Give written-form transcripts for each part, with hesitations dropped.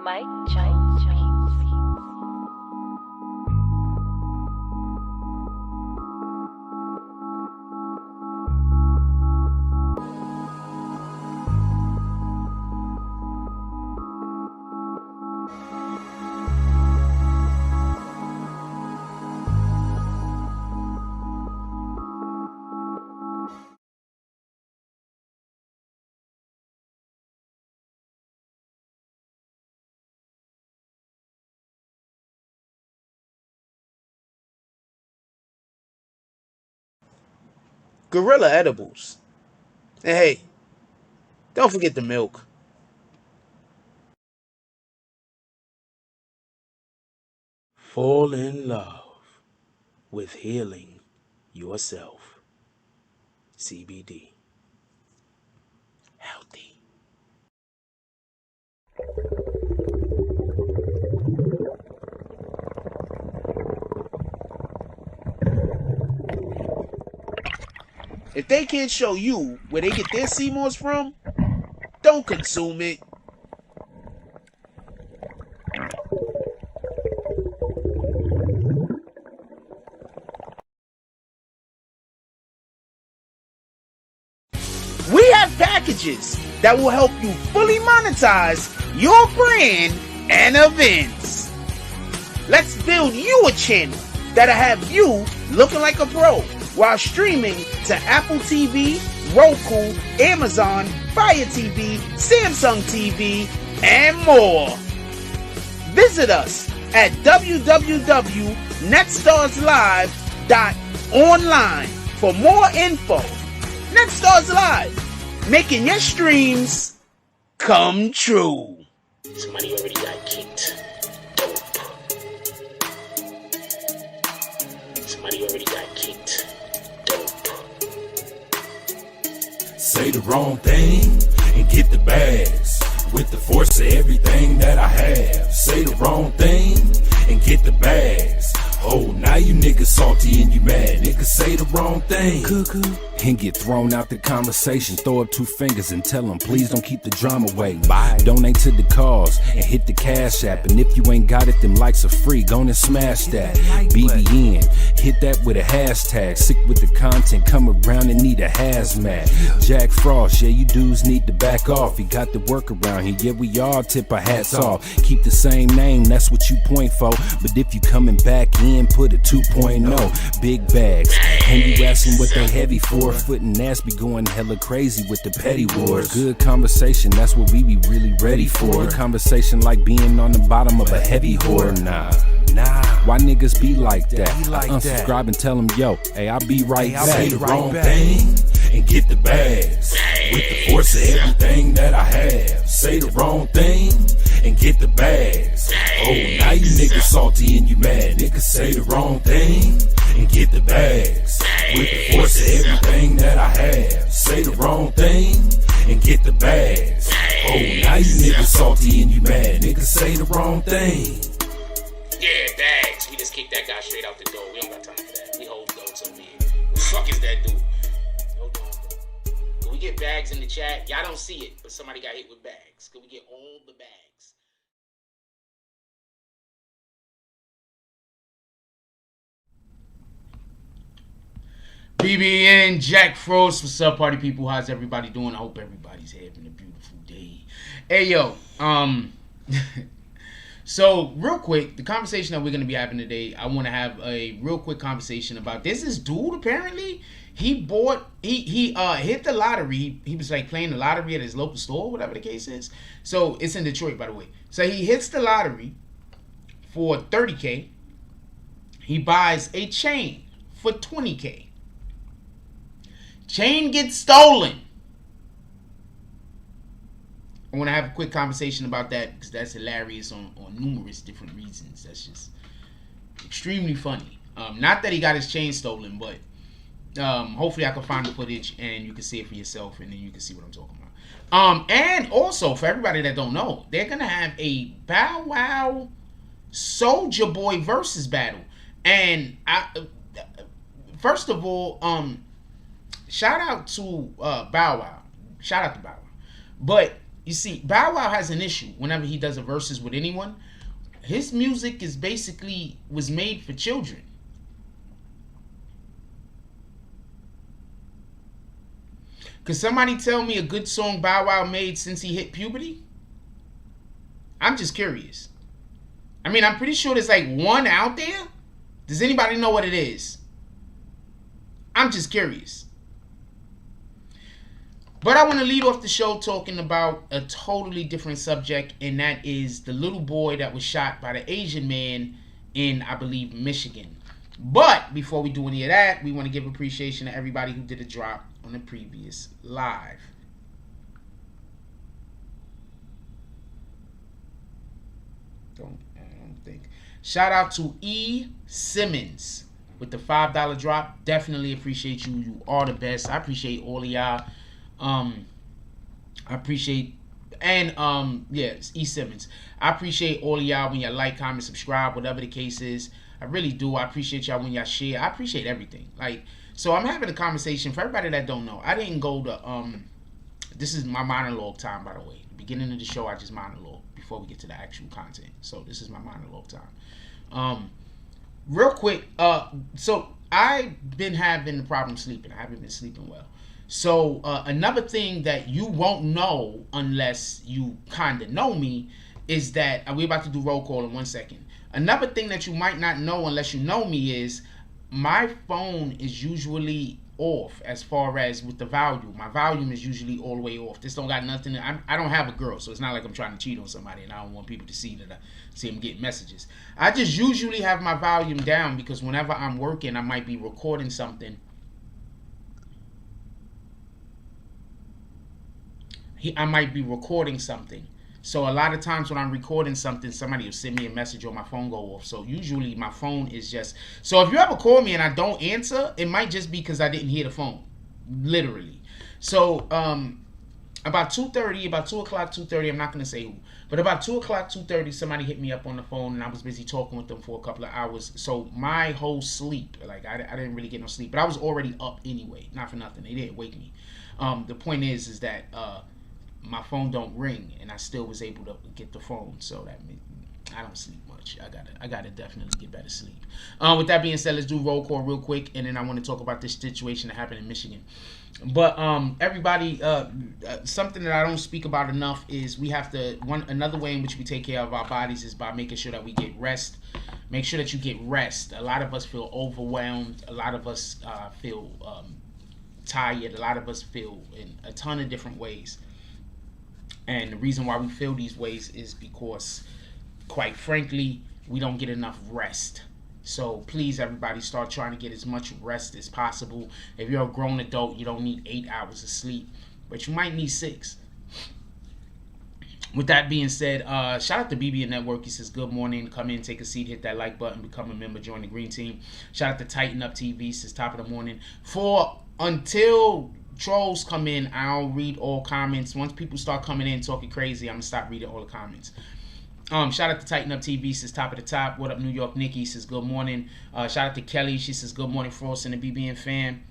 Mike Jones. Gorilla edibles. And hey, don't forget the milk. Fall in love with healing yourself. CBD. Healthy. If they can't show you where they get their CMOS from, don't consume it. We have packages that will help you fully monetize your brand and events. Let's build you a channel that'll have you looking like a pro while streaming to Apple TV, Roku, Amazon, Fire TV, Samsung TV, and more. Visit us at www.netstarslive.online for more info. Netstars Live, making your streams come true. Somebody already got kicked. Dope. Somebody already got kicked. Dope. Say the wrong thing and get the bags. With the force of everything that I have. Say the wrong thing and get the bags. Oh, now you niggas salty and you mad. Niggas say the wrong thing. Cuckoo. And get thrown out the conversation. Throw up two fingers and tell them, please don't keep the drama away. Bye. Donate to the cause and hit the cash app. And if you ain't got it, them likes are free. Go and smash that. BBN. Hit that with a hashtag. Sick with the content. Come around and need a hazmat. Jack Frost. Yeah, you dudes need to back off. He got the work around here. Yeah, we all tip our hats off. Keep the same name. That's what you point for. But if you coming back in, put a 2.0. Big bags. And you asking what they heavy for? Foot and ass be going hella crazy with the petty wars. Good conversation, that's what we be really ready for. Good conversation like being on the bottom of a heavy whore. Nah. Why niggas be like that? I unsubscribe and tell them, yo, hey, I'll be right back. Say the wrong thing and get the bags. With the force of everything that I have. Say the wrong thing and get the bags. Oh, now you niggas salty and you mad. Niggas say the wrong thing and get the bags. With the force of everything that I have. Say the wrong thing and get the bags. Oh, now you niggas salty and you mad. Niggas say the wrong thing. Yeah, bags. We just kicked that guy straight out the door. We don't got time for that. We hold those over here. Who the fuck is that dude? Hold on. Can we get bags in the chat? Y'all don't see it, but somebody got hit with bags. Can we get all the bags? BBN, Jack Frost, what's up, party people? How's everybody doing? I hope everybody's having a beautiful day. Hey, yo, so real quick, the conversation that we're gonna be having today, I want to have a real quick conversation about this dude. Apparently, he hit the lottery. He was like playing the lottery at his local store, whatever the case is. So it's in Detroit, by the way. So he hits the lottery for $30K. He buys a chain for $20K. Chain gets stolen. I want to have a quick conversation about that because that's hilarious on numerous different reasons. That's just extremely funny. Not that he got his chain stolen, but hopefully I can find the footage and you can see it for yourself and then you can see what I'm talking about. And also, for everybody that don't know, they're going to have a Bow Wow Soulja Boy versus battle. And first of all, shout out to Bow Wow. Shout out to Bow Wow. But you see, Bow Wow has an issue whenever he does a versus with anyone. His music is basically was made for children. Could somebody tell me a good song Bow Wow made since he hit puberty? I'm just curious. I mean, I'm pretty sure there's like one out there. Does anybody know what it is? I'm just curious. But I want to lead off the show talking about a totally different subject, and that is the little boy that was shot by the Asian man in, I believe, Michigan. But before we do any of that, we want to give appreciation to everybody who did a drop on the previous live. I don't think. Shout out to E. Simmons with the $5 drop. Definitely appreciate you. You are the best. I appreciate all of y'all. I appreciate, and yes, E. Simmons. I appreciate all of y'all when y'all like, comment, subscribe, whatever the case is. I really do. I appreciate y'all when y'all share. I appreciate everything. Like, so I'm having a conversation. For everybody that don't know, I didn't go to this is my monologue time, by the way. The beginning of the show, I just monologue before we get to the actual content. So this is my monologue time. Real quick, so I've been having the problem sleeping. I haven't been sleeping well. So another thing that you won't know unless you kind of know me is that we're about to do roll call in 1 second. Another thing that you might not know unless you know me is my phone is usually off as far as with the volume. My volume is usually all the way off. This don't got nothing. I don't have a girl, so it's not like I'm trying to cheat on somebody and I don't want people to see that I see them getting messages. I just usually have my volume down because whenever I'm working, I might be recording something. I might be recording something. So a lot of times when I'm recording something, somebody will send me a message or my phone go off. So usually my phone is just... So if you ever call me and I don't answer, it might just be because I didn't hear the phone. Literally. So about 2:30, about 2 o'clock, 2:30, I'm not going to say who. But about 2 o'clock, 2:30, somebody hit me up on the phone and I was busy talking with them for a couple of hours. So my whole sleep, like I didn't really get no sleep. But I was already up anyway. Not for nothing. They didn't wake me. The point is that... my phone don't ring and I still was able to get the phone, so that means I don't sleep much. I gotta definitely get better sleep. With that being said, let's do roll call real quick, and then I want to talk about this situation that happened in Michigan. But everybody, something that I don't speak about enough is we have to another way in which we take care of our bodies is by making sure that we get rest. Make sure that you get rest. A lot of us feel overwhelmed. A lot of us feel tired. A lot of us feel in a ton of different ways. And the reason why we feel these ways is because, quite frankly, we don't get enough rest. So please, everybody, start trying to get as much rest as possible. If you're a grown adult, you don't need 8 hours of sleep, but you might need 6. With that being said, shout out to BBNNETWORK. He says, good morning. Come in, take a seat, hit that like button, become a member, join the green team. Shout out to Tighten Up TV. Says, top of the morning. Until trolls come in, I'll read all comments. Once people start coming in talking crazy, I'm gonna stop reading all the comments. Shout out to Tighten Up TV. Says top of the top. What up, New York? Nikki says good morning. Shout out to Kelly. She says good morning, Frost and the BBN fam.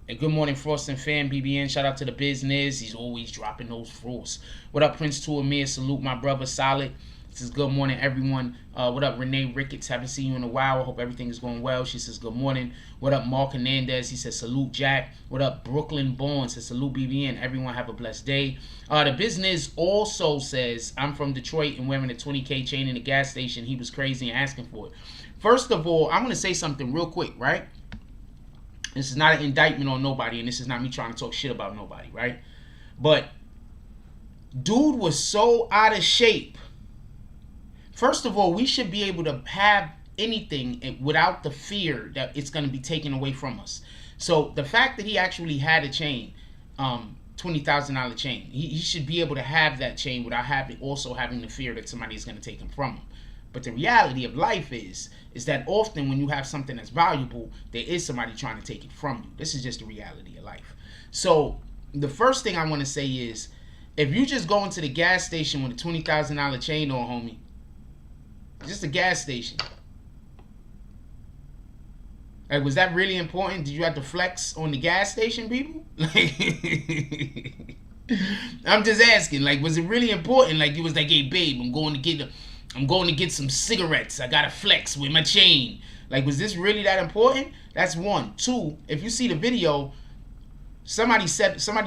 And good morning, Frost and fam. BBN. Shout out to the business. He's always dropping those Frosts. What up, Prince to Amir? Salute my brother. Solid. Says good morning, everyone. What up, Renee Ricketts? Haven't seen you in a while. I hope everything is going well. She says good morning. What up, Mark Hernandez? He says salute, Jack. What up, Brooklyn Bourne? Says salute, BBN. Everyone have a blessed day. The business also says I'm from Detroit and wearing a 20K chain in the gas station. He was crazy and asking for it. First of all, I'm gonna say something real quick, right? This is not an indictment on nobody, and this is not me trying to talk shit about nobody, right? But dude was so out of shape. First of all, we should be able to have anything without the fear that it's going to be taken away from us. So the fact that he actually had a chain, $20,000 chain, he should be able to have that chain without also having the fear that somebody is going to take him from him. But the reality of life is that often when you have something that's valuable, there is somebody trying to take it from you. This is just the reality of life. So the first thing I want to say is, if you just go into the gas station with a $20,000 chain on, homie, just a gas station. Like, was that really important? Did you have to flex on the gas station, people? Like, I'm just asking, like, was it really important? Like, you was like, hey, babe, I'm going to get some cigarettes. I got to flex with my chain. Like, was this really that important? That's one. Two, if you see the video, somebody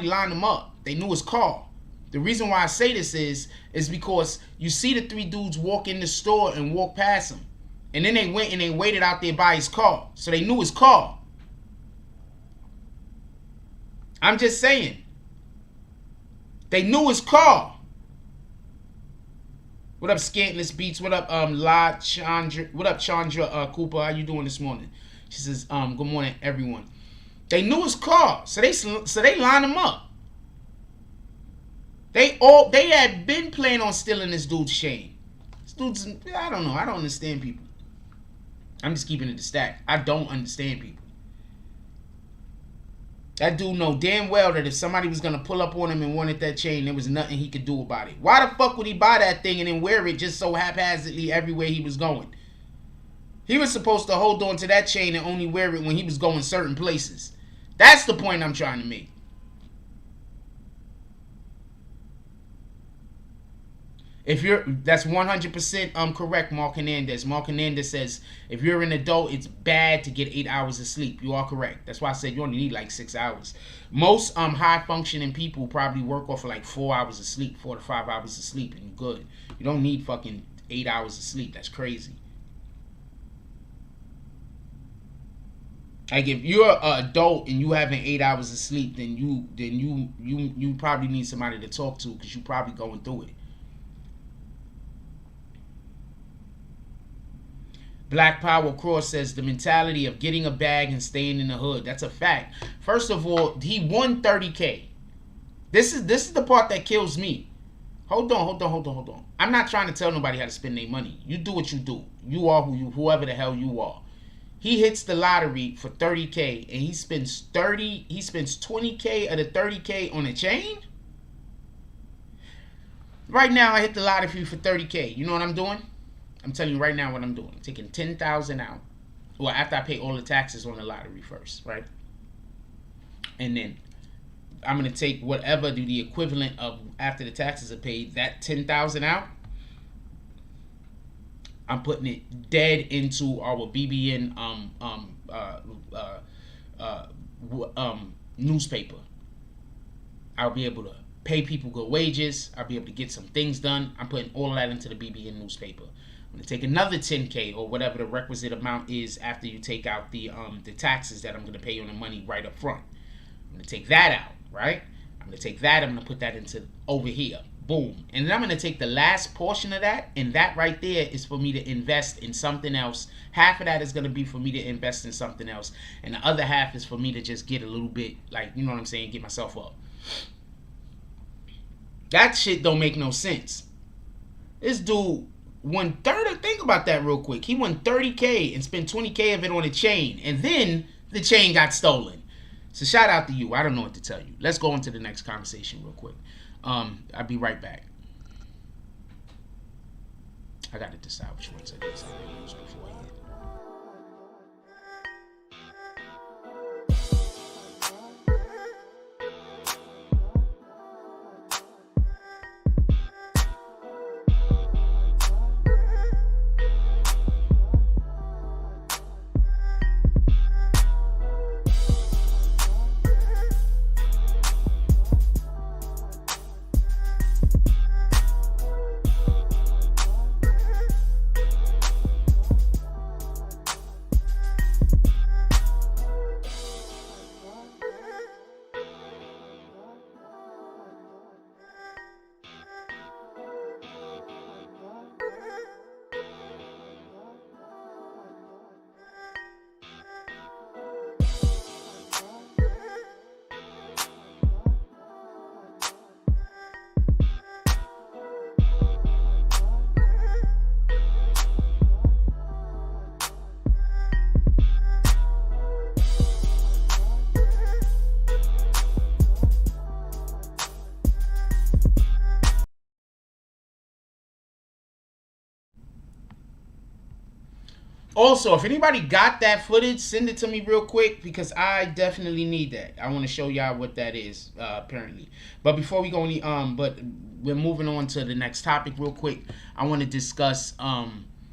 lined him up. They knew his car. The reason why I say this is because you see the three dudes walk in the store and walk past him. And then they went and they waited out there by his car. So they knew his car. I'm just saying. They knew his car. What up, Scantless Beats? What up, La Chandra? What up, Chandra Cooper? How you doing this morning? She says, good morning, everyone. They knew his car, so they lined him up. They had been planning on stealing this dude's chain. This dude's, I don't know. I don't understand people. I'm just keeping it to stack. I don't understand people. That dude know damn well that if somebody was going to pull up on him and wanted that chain, there was nothing he could do about it. Why the fuck would he buy that thing and then wear it just so haphazardly everywhere he was going? He was supposed to hold on to that chain and only wear it when he was going certain places. That's the point I'm trying to make. That's 100% correct, Mark Hernandez. Mark Hernandez says, if you're an adult, it's bad to get 8 hours of sleep. You are correct. That's why I said you only need like 6 hours. Most high functioning people probably work off of like 4 hours of sleep, 4 to 5 hours of sleep, and you're good. You don't need fucking 8 hours of sleep. That's crazy. Like, if you're an adult and you having 8 hours of sleep, then you probably need somebody to talk to, because you're probably going through it. Black Power Cross says the mentality of getting a bag and staying in the hood. That's a fact. First of all, he won $30K. This is the part that kills me. Hold on. I'm not trying to tell nobody how to spend their money. You do what you do. You are whoever the hell you are. He hits the lottery for $30K and he spends $20K of the $30K on a chain? Right now I hit the lottery for $30K. You know what I'm doing? I'm telling you right now what I'm doing. I'm taking $10,000 out. Well, after I pay all the taxes on the lottery first, right? And then I'm going to take whatever the equivalent of after the taxes are paid, that $10,000 out. I'm putting it dead into our BBN newspaper. I'll be able to pay people good wages. I'll be able to get some things done. I'm putting all of that into the BBN newspaper. I'm going to take another $10K or whatever the requisite amount is after you take out the taxes that I'm going to pay on the money right up front. I'm going to take that out, right? I'm going to take that. I'm going to put that into over here. Boom. And then I'm going to take the last portion of that, and that right there is for me to invest in something else. Half of that is going to be for me to invest in something else, and the other half is for me to just get a little bit, like, you know what I'm saying, get myself up. That shit don't make no sense. This dude won 30. Think about that real quick. He won $30K and spent $20K of it on a chain, and then the chain got stolen. So shout out to you. I don't know what to tell you. Let's go on to the next conversation real quick. I'll be right back. I got to decide which ones I use beforehand. Also, if anybody got that footage, send it to me real quick because I definitely need that. I want to show y'all what that is, apparently. But before we go any, but we're moving on to the next topic real quick. I want to discuss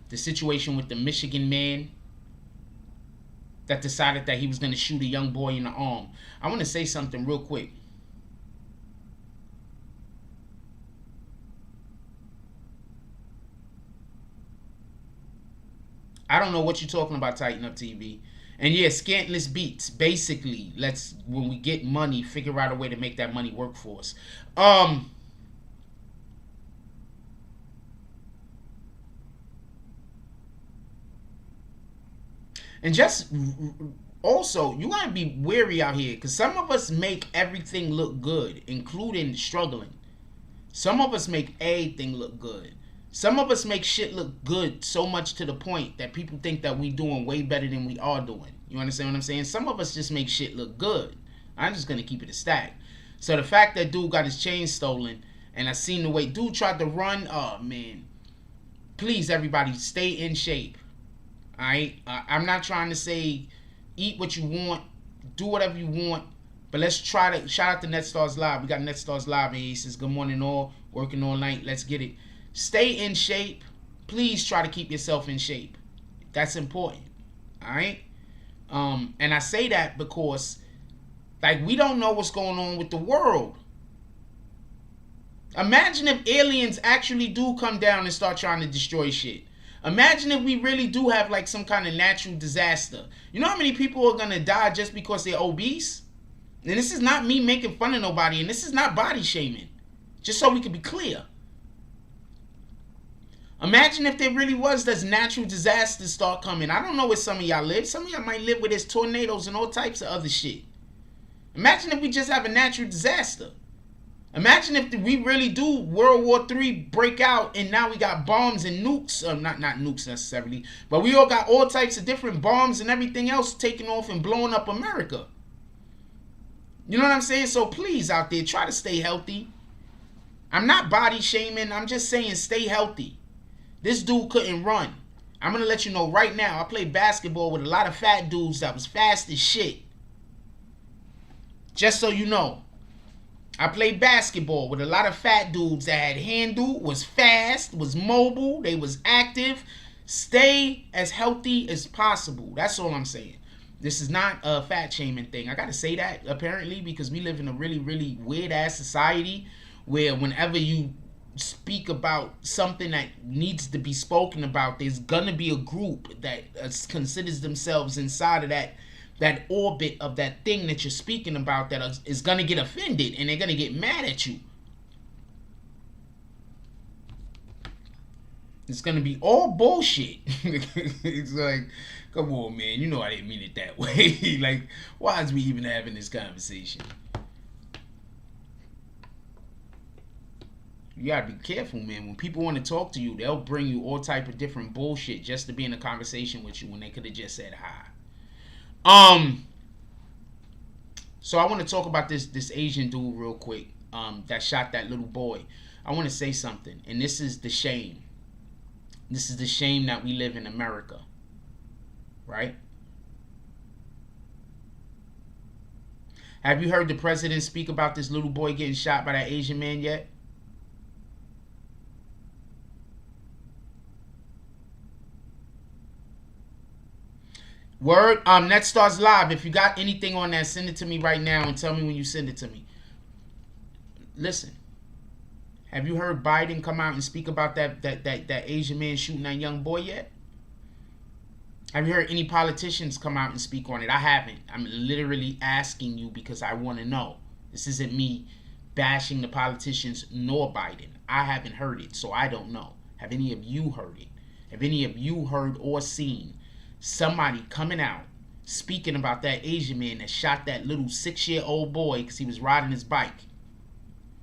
the situation with the Michigan man that decided that he was going to shoot a young boy in the arm. I want to say something real quick. I don't know what you're talking about, Tighten Up TV. And yeah, scantless beats. Basically, let's, when we get money, figure out a way to make that money work for us. And just also, you gotta be wary out here, because some of us make everything look good, including struggling. Some of us make everything look good. Some of us make shit look good so much to the point that people think that we doing way better than we are doing. You understand what I'm saying? Some of us just make shit look good. I'm just gonna keep it a stack. So the fact that dude got his chain stolen, and I seen the way dude tried to run, oh man. Please, everybody, stay in shape. Alright? I'm not trying to say eat what you want, do whatever you want, but let's try to, shout out to NetStars Live. We got NetStars Live, and he says, good morning all, working all night, let's get it. Stay in shape. Please try to keep yourself in shape. That's important. Alright? And I say that because, like, we don't know what's going on with the world. Imagine if aliens actually do come down and start trying to destroy shit. Imagine if we really do have, like, some kind of natural disaster. You know how many people are going to die just because they're obese? And this is not me making fun of nobody, and this is not body shaming. Just so we can be clear. Imagine if there really was this natural disasters start coming. I don't know where some of y'all live. Some of y'all might live where there's tornadoes and all types of other shit. Imagine if we just have a natural disaster. Imagine if we really do World War III break out and now we got bombs and nukes. Not nukes necessarily. But we all got all types of different bombs and everything else taking off and blowing up America. You know what I'm saying? So please out there, try to stay healthy. I'm not body shaming. I'm just saying stay healthy. This dude couldn't run. I'm going to let you know right now. I played basketball with a lot of fat dudes that was fast as shit. Just so you know. I played basketball with a lot of fat dudes that had handle, was fast, was mobile, they was active. Stay as healthy as possible. That's all I'm saying. This is not a fat shaming thing. I got to say that apparently because we live in a really, really weird ass society where whenever you speak about something that needs to be spoken about, there's gonna be a group that considers themselves inside of that orbit of that thing that you're speaking about that is gonna get offended and they're gonna get mad at you. It's gonna be all bullshit. It's like, come on, man, you know I didn't mean it that way. Like, why is we even having this conversation? You gotta be careful, man. When people want to talk to you, they'll bring you all type of different bullshit just to be in a conversation with you when they could have just said hi. So I want to talk about this Asian dude real quick. That shot that little boy. I want to say something, and this is the shame. This is the shame that we live in America, right? Have you heard the president speak about this little boy getting shot by that Asian man yet? Word, NetStars Live. If you got anything on that, send it to me right now and tell me when you send it to me. Listen, have you heard Biden come out and speak about that Asian man shooting that young boy yet? Have you heard any politicians come out and speak on it? I haven't. I'm literally asking you because I want to know. This isn't me bashing the politicians nor Biden. I haven't heard it, so I don't know. Have any of you heard it? Have any of you heard or seen somebody coming out speaking about that Asian man that shot that little 6-year-old boy because he was riding his bike?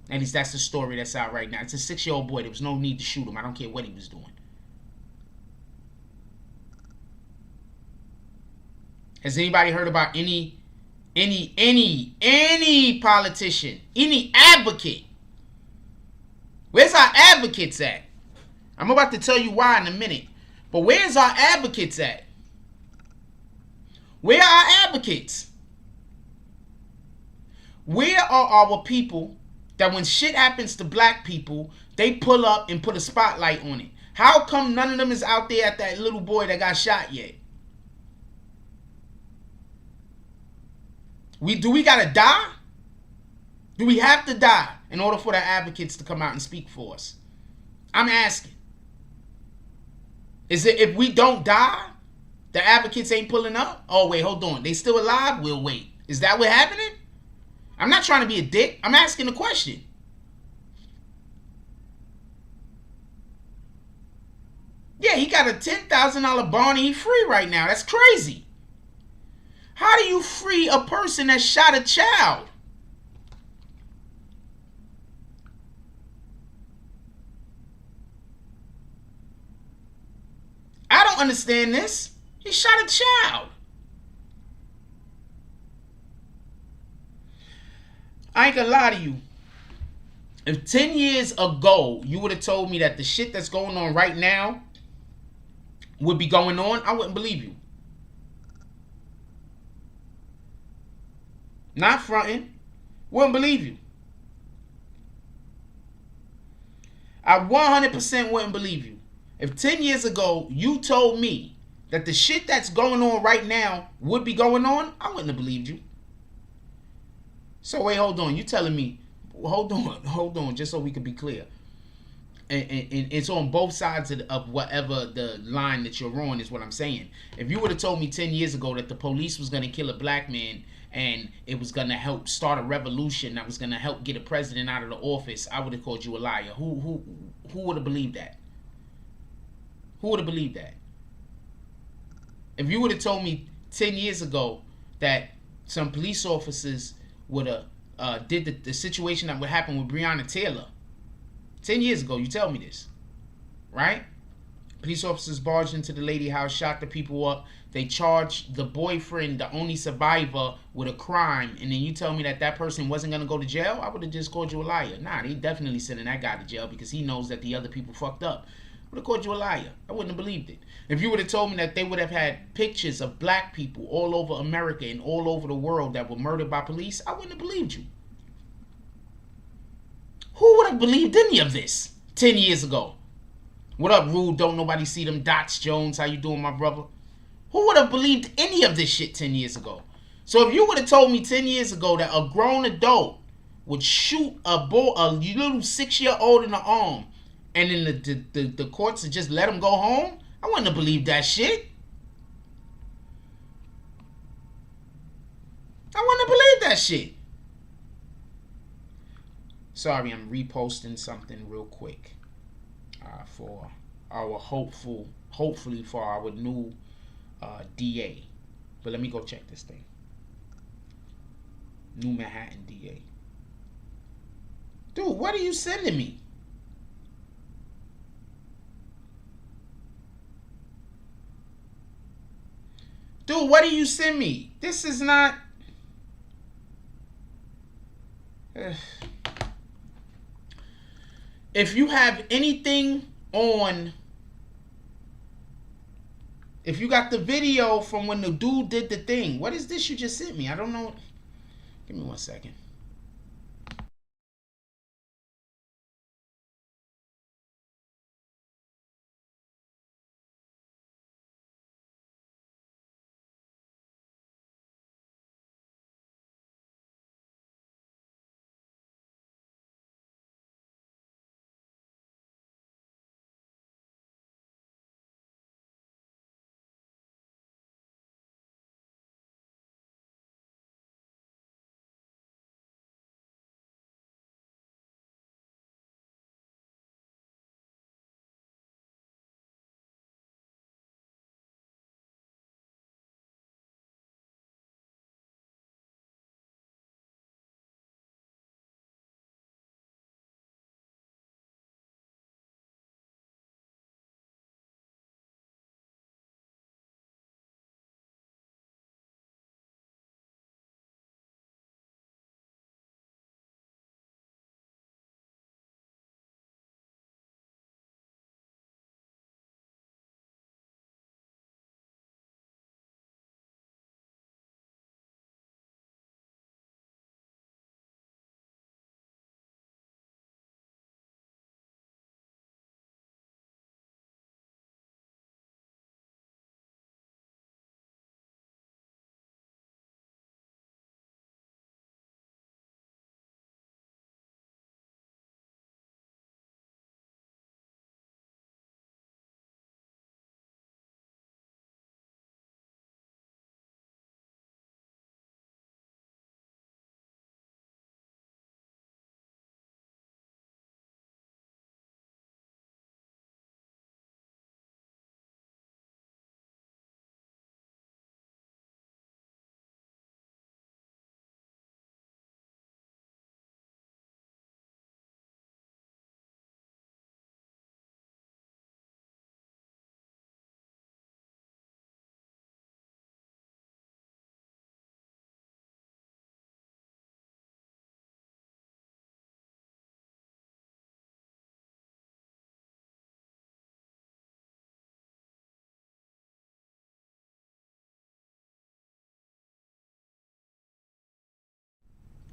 At least that's the story that's out right now. It's a 6-year-old boy. There was no need to shoot him. I don't care what he was doing. Has anybody heard about any politician, any advocate? Where's our advocates at? I'm about to tell you why in a minute. But where's our advocates at? Where are our advocates? Where are our people that when shit happens to black people, they pull up and put a spotlight on it? How come none of them is out there at that little boy that got shot yet? Do we gotta die? Do we have to die in order for the advocates to come out and speak for us? I'm asking. Is it if we don't die, the advocates ain't pulling up? Oh, wait, hold on. They still alive? We'll wait. Is that what happening? I'm not trying to be a dick. I'm asking a question. Yeah, he got a $10,000 bond and he free right now. That's crazy. How do you free a person that shot a child? I don't understand this. He shot a child. I ain't gonna lie to you. If 10 years ago you would have told me that the shit that's going on right now would be going on, I wouldn't believe you. Not fronting. Wouldn't believe you. I 100% wouldn't believe you. If 10 years ago you told me that the shit that's going on right now would be going on, I wouldn't have believed you. So wait, hold on. You telling me, hold on, just so we can be clear. And it's on both sides of whatever the line that you're on is what I'm saying. If you would have told me 10 years ago that the police was going to kill a black man and it was going to help start a revolution that was going to help get a president out of the office, I would have called you a liar. Who would have believed that? Who would have believed that? If you would have told me 10 years ago that some police officers would have did the situation that would happen with Breonna Taylor, 10 years ago, you tell me this, right? Police officers barged into the lady house, shot the people up. They charged the boyfriend, the only survivor, with a crime. And then you tell me that that person wasn't going to go to jail? I would have just called you a liar. Nah, they definitely sending that guy to jail because he knows that the other people fucked up. I would have called you a liar. I wouldn't have believed it. If you would have told me that they would have had pictures of black people all over America and all over the world that were murdered by police, I wouldn't have believed you. Who would have believed any of this 10 years ago? What up, Rude? Don't nobody see them dots, Jones? How you doing, my brother? Who would have believed any of this shit 10 years ago? So if you would have told me 10 years ago that a grown adult would shoot a little 6-year-old in the arm and then the courts would just let him go home, I wouldn't have believed that shit. I wouldn't have believed that shit. Sorry, I'm reposting something real quick for our hopefully for our new DA. But let me go check this thing. New Manhattan DA. Dude, what are you sending me? Dude, what do you send me? This is not... If you have anything on... If you got the video from when the dude did the thing, what is this you just sent me? I don't know. Give me 1 second.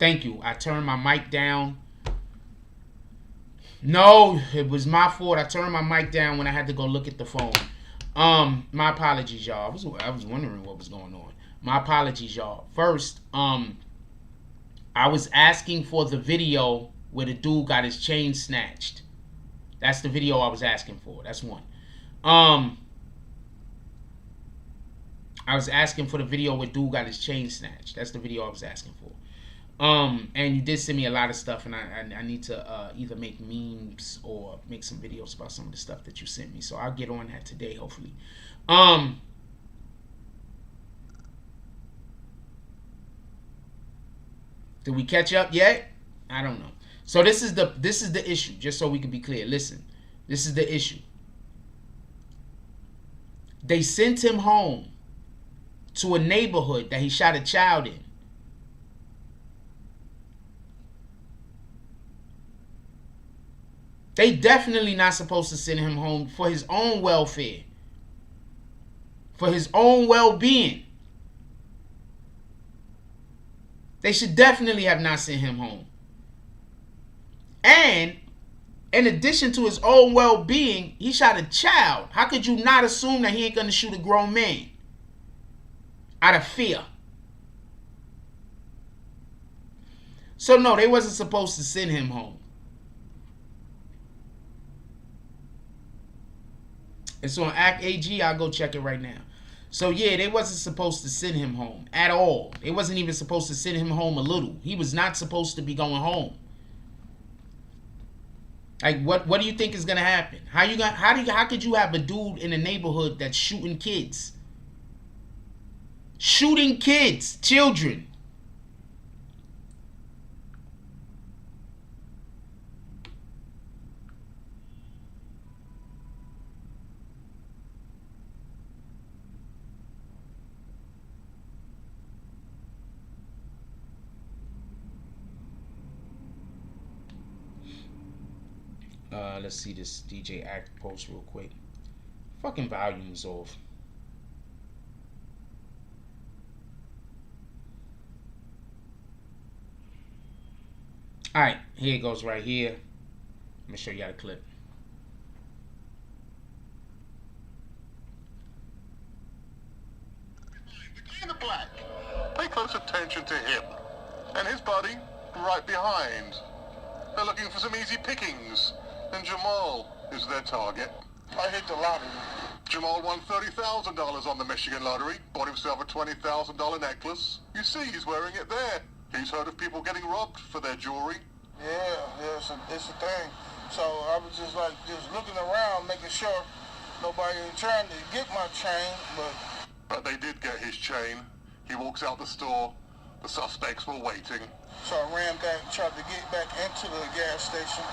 Thank you. I turned my mic down. No, it was my fault. I turned my mic down when I had to go look at the phone. My apologies, y'all. I was wondering what was going on. My apologies, y'all. First, I was asking for the video where the dude got his chain snatched. That's the video I was asking for. That's one. I was asking for the video where dude got his chain snatched. That's the video I was asking for. And you did send me a lot of stuff, and I need to either make memes or make some videos about some of the stuff that you sent me. So I'll get on that today, hopefully. Did we catch up yet? I don't know. So this is the issue, just so we can be clear. Listen, this is the issue. They sent him home to a neighborhood that he shot a child in. They definitely not supposed to send him home for his own welfare, for his own well-being. They should definitely have not sent him home. And in addition to his own well-being, he shot a child. How could you not assume that he ain't going to shoot a grown man? Out of fear. So no, they wasn't supposed to send him home. It's on Act AG. I'll go check it right now. So yeah, they wasn't supposed to send him home at all. They wasn't even supposed to send him home a little. He was not supposed to be going home. Like what do you think is gonna happen? How could you have a dude in a neighborhood that's shooting kids? Shooting kids, children. Let's see this DJ Act post real quick. Fucking volume's off. Alright, here it goes right here. Let me show you the clip. In the black. Pay close attention to him. And his buddy, right behind. They're looking for some easy pickings. And Jamal is their target. I hit the lottery. Jamal won $30,000 on the Michigan lottery. Bought himself a $20,000 necklace. You see, he's wearing it there. He's heard of people getting robbed for their jewelry. Yeah, it's a thing. So I was just looking around, making sure nobody ain't trying to get my chain, But they did get his chain. He walks out the store. The suspects were waiting. So I ran back, tried to get back into the gas station.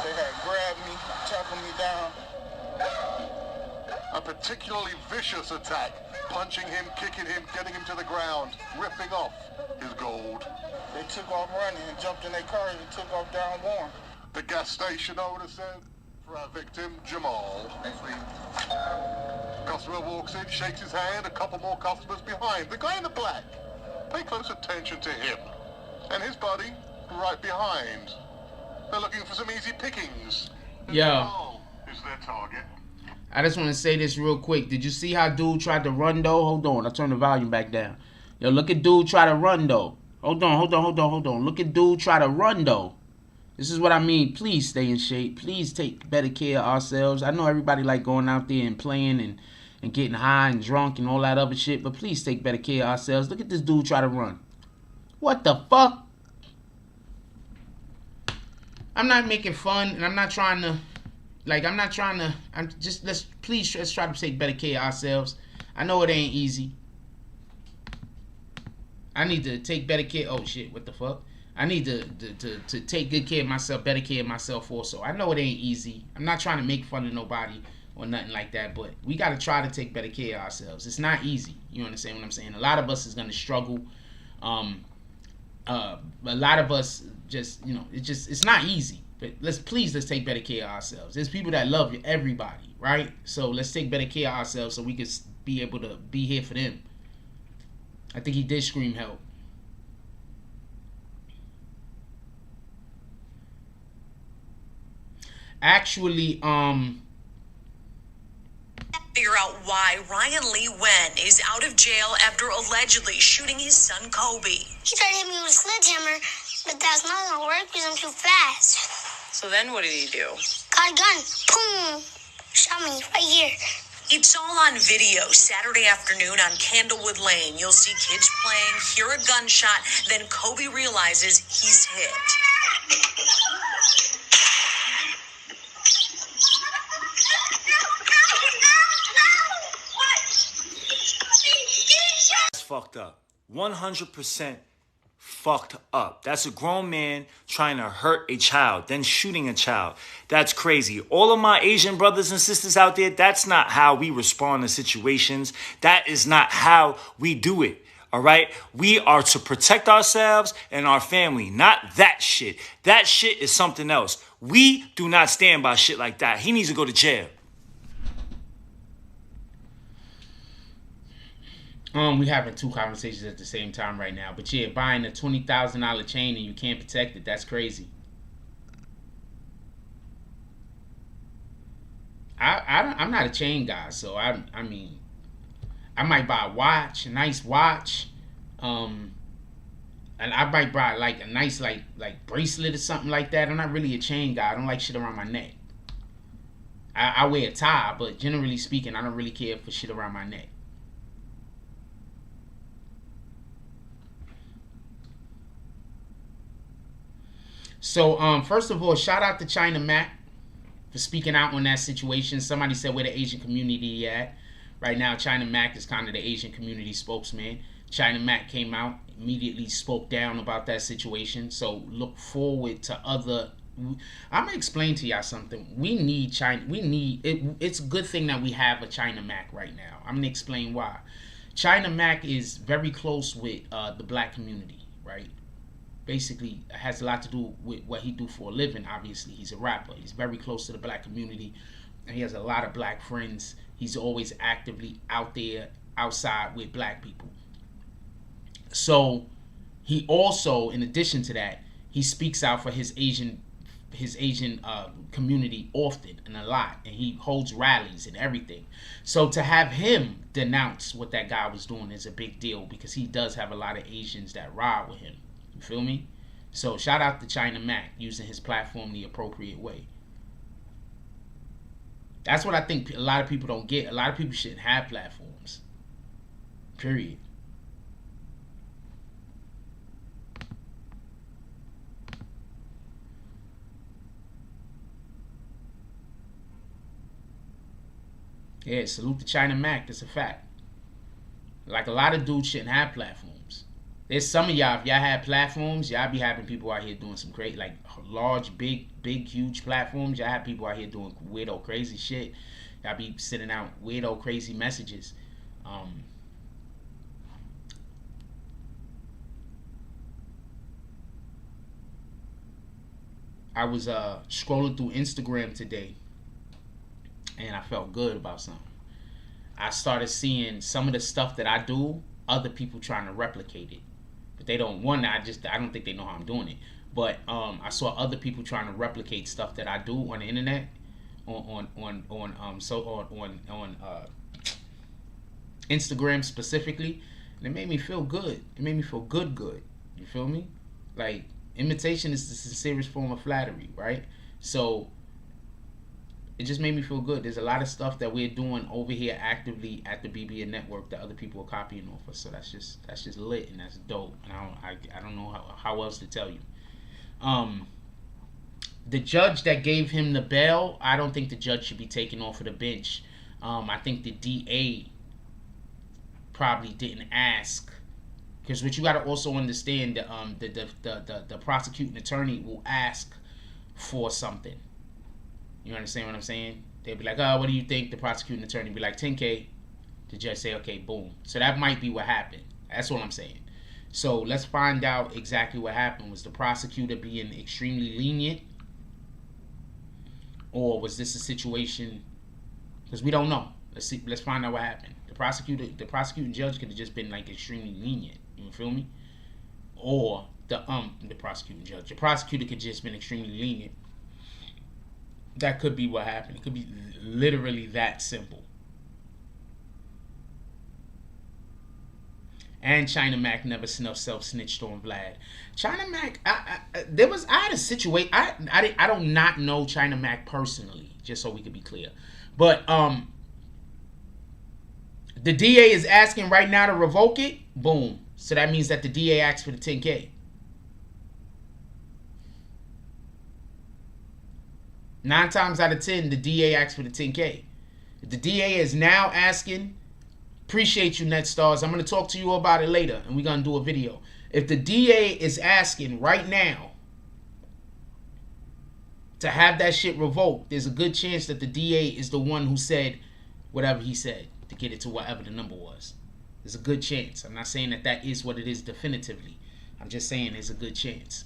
They had grabbed me, chopping me down. A particularly vicious attack, punching him, kicking him, getting him to the ground, ripping off his gold. They took off running and jumped in their car and took off down warm. The gas station owner said, for our victim, Jamal. Customer walks in, shakes his hand, a couple more customers behind. The guy in the black. Pay close attention to him. And his buddy, right behind. They're looking for some easy pickings. Yo. Is their target. I just want to say this real quick. Did you see how dude tried to run though? Hold on. I'll turn the volume back down. Yo, look at dude try to run though. Hold on. Look at dude try to run though. This is what I mean. Please stay in shape. Please take better care of ourselves. I know everybody like going out there and playing and getting high and drunk and all that other shit. But please take better care of ourselves. Look at this dude try to run. What the fuck? I'm not making fun, and I'm not trying to, let's try to take better care of ourselves. I know it ain't easy. I need to take better care, oh shit, what the fuck? I need to take good care of myself, better care of myself also. I know it ain't easy. I'm not trying to make fun of nobody or nothing like that, but we got to try to take better care of ourselves. It's not easy. You understand what I'm saying? A lot of us is going to struggle. A lot of us just, it's not easy. But let's take better care of ourselves. There's people that love everybody, right? So let's take better care of ourselves so we can be able to be here for them. I think he did scream help. actually figure out why Ryan Lee Wen is out of jail after allegedly shooting his son Kobe. He tried to hit me with a sledgehammer, but that's not gonna work because I'm too fast. So then what did he do? Got a gun. Boom. Shot me right here. It's all on video Saturday afternoon on Candlewood Lane. You'll see kids playing, hear a gunshot, then Kobe realizes he's hit. That's fucked up. 100% fucked up. That's a grown man trying to hurt a child, then shooting a child. That's crazy. All of my Asian brothers and sisters out there, that's not how we respond to situations. That is not how we do it. All right? We are to protect ourselves and our family, not that shit. That shit is something else. We do not stand by shit like that. He needs to go to jail. We having two conversations at the same time right now. But yeah, buying a $20,000 chain and you can't protect it, that's crazy. I'm not a chain guy, so I mean, I might buy a watch, a nice watch, and I might buy like a nice like bracelet or something like that. I'm not really a chain guy. I don't like shit around my neck. I wear a tie, but generally speaking, I don't really care for shit around my neck. So, first of all, shout out to China Mac for speaking out on that situation. Somebody said where the Asian community at. Right now, China Mac is kind of the Asian community spokesman. China Mac came out, immediately spoke down about that situation. So, look forward to other... I'm going to explain to y'all something. We need China... It's a good thing that we have a China Mac right now. I'm going to explain why. China Mac is very close with the black community, right? Basically has a lot to do with what he do for a living. Obviously, he's a rapper. He's very close to the black community, and he has a lot of black friends. He's always actively out there, outside with black people. So he also, in addition to that, he speaks out for his Asian community often and a lot, and he holds rallies and everything. So to have him denounce what that guy was doing is a big deal, because he does have a lot of Asians that ride with him. You feel me? So shout out to China Mac using his platform the appropriate way. That's what I think a lot of people don't get. A lot of people shouldn't have platforms. Period. Yeah, salute to China Mac. That's a fact. Like, a lot of dudes shouldn't have platforms. There's some of y'all, if y'all had platforms, y'all be having people out here doing some great, like, large, big, huge platforms. Y'all have people out here doing weirdo, crazy shit. Y'all be sending out weirdo, crazy messages. I was scrolling through Instagram today, and I felt good about something. I started seeing some of the stuff that I do, other people trying to replicate it. But they don't want to. I don't think they know how I'm doing it. But I saw other people trying to replicate stuff that I do on the internet, on Instagram specifically, and it made me feel good. It made me feel good. You feel me? Like, imitation is the sincerest form of flattery, right? So it just made me feel good. There's a lot of stuff that we're doing over here actively at the BBN Network that other people are copying off us. So that's just lit, and that's dope. And I don't know how else to tell you. The judge that gave him the bail, I don't think the judge should be taken off of the bench. I think the DA probably didn't ask, because what you got to also understand, the prosecuting attorney will ask for something. You understand what I'm saying? They'll be like, oh, what do you think? The prosecuting attorney be like, 10K. The judge say, okay, boom. So that might be what happened. That's what I'm saying. So let's find out exactly what happened. Was the prosecutor being extremely lenient? Or was this a situation? Because we don't know. Let's see. Let's find out what happened. The prosecuting judge could have just been like extremely lenient. You feel me? Or the prosecuting judge. The prosecutor could just been extremely lenient. That could be what happened. It could be literally that simple. And China Mac never self-snitched on Vlad. China Mac, I had a situation. I don't not know China Mac personally, just so we could be clear. But the DA is asking right now to revoke it. Boom. So that means that the DA asked for the 10K. 9 times out of 10, the DA asked for the 10K. If the DA is now asking, appreciate you, Net Stars. I'm going to talk to you about it later, and we're going to do a video. If the DA is asking right now to have that shit revoked, there's a good chance that the DA is the one who said whatever he said to get it to whatever the number was. There's a good chance. I'm not saying that that is what it is definitively. I'm just saying there's a good chance.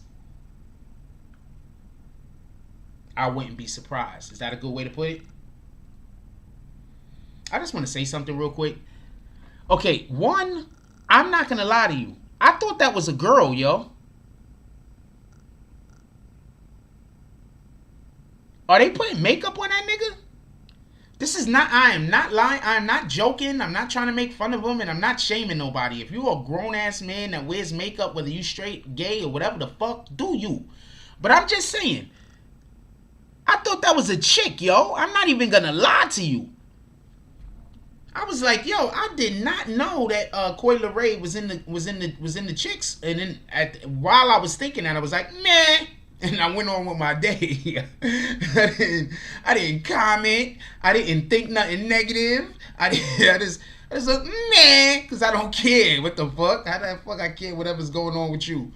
I wouldn't be surprised. Is that a good way to put it? I just want to say something real quick. Okay, one, I'm not going to lie to you. I thought that was a girl, yo. Are they putting makeup on that nigga? This is not, I am not lying. I am not joking. I'm not trying to make fun of him, and I'm not shaming nobody. If you're a grown-ass man that wears makeup, whether you straight, gay, or whatever the fuck, do you. But I'm just saying, I thought that was a chick, yo. I'm not even gonna lie to you. I was like, yo, I did not know that Coi Leray was in the chicks. And then while I was thinking that, I was like, meh. And I went on with my day. I didn't comment. I didn't think nothing negative. I just like, meh, because I don't care. What the fuck? How the fuck I care whatever's going on with you?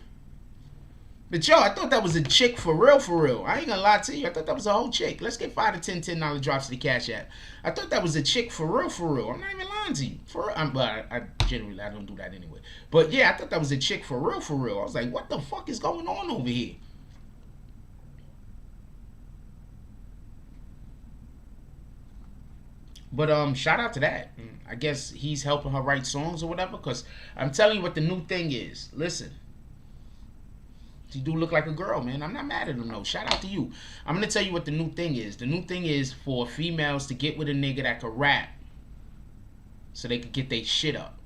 But yo, I thought that was a chick for real, for real. I ain't gonna lie to you. I thought that was a whole chick. Let's get 5 to 10 $10 drops to the Cash App. I thought that was a chick for real, for real. I'm not even lying to you. For real. But I generally, I don't do that anyway. But yeah, I thought that was a chick for real, for real. I was like, what the fuck is going on over here? But shout out to that. I guess he's helping her write songs or whatever. Because I'm telling you what the new thing is. Listen. She do look like a girl, man. I'm not mad at him, though. Shout out to you. I'm going to tell you what the new thing is. The new thing is for females to get with a nigga that can rap so they can get their shit up.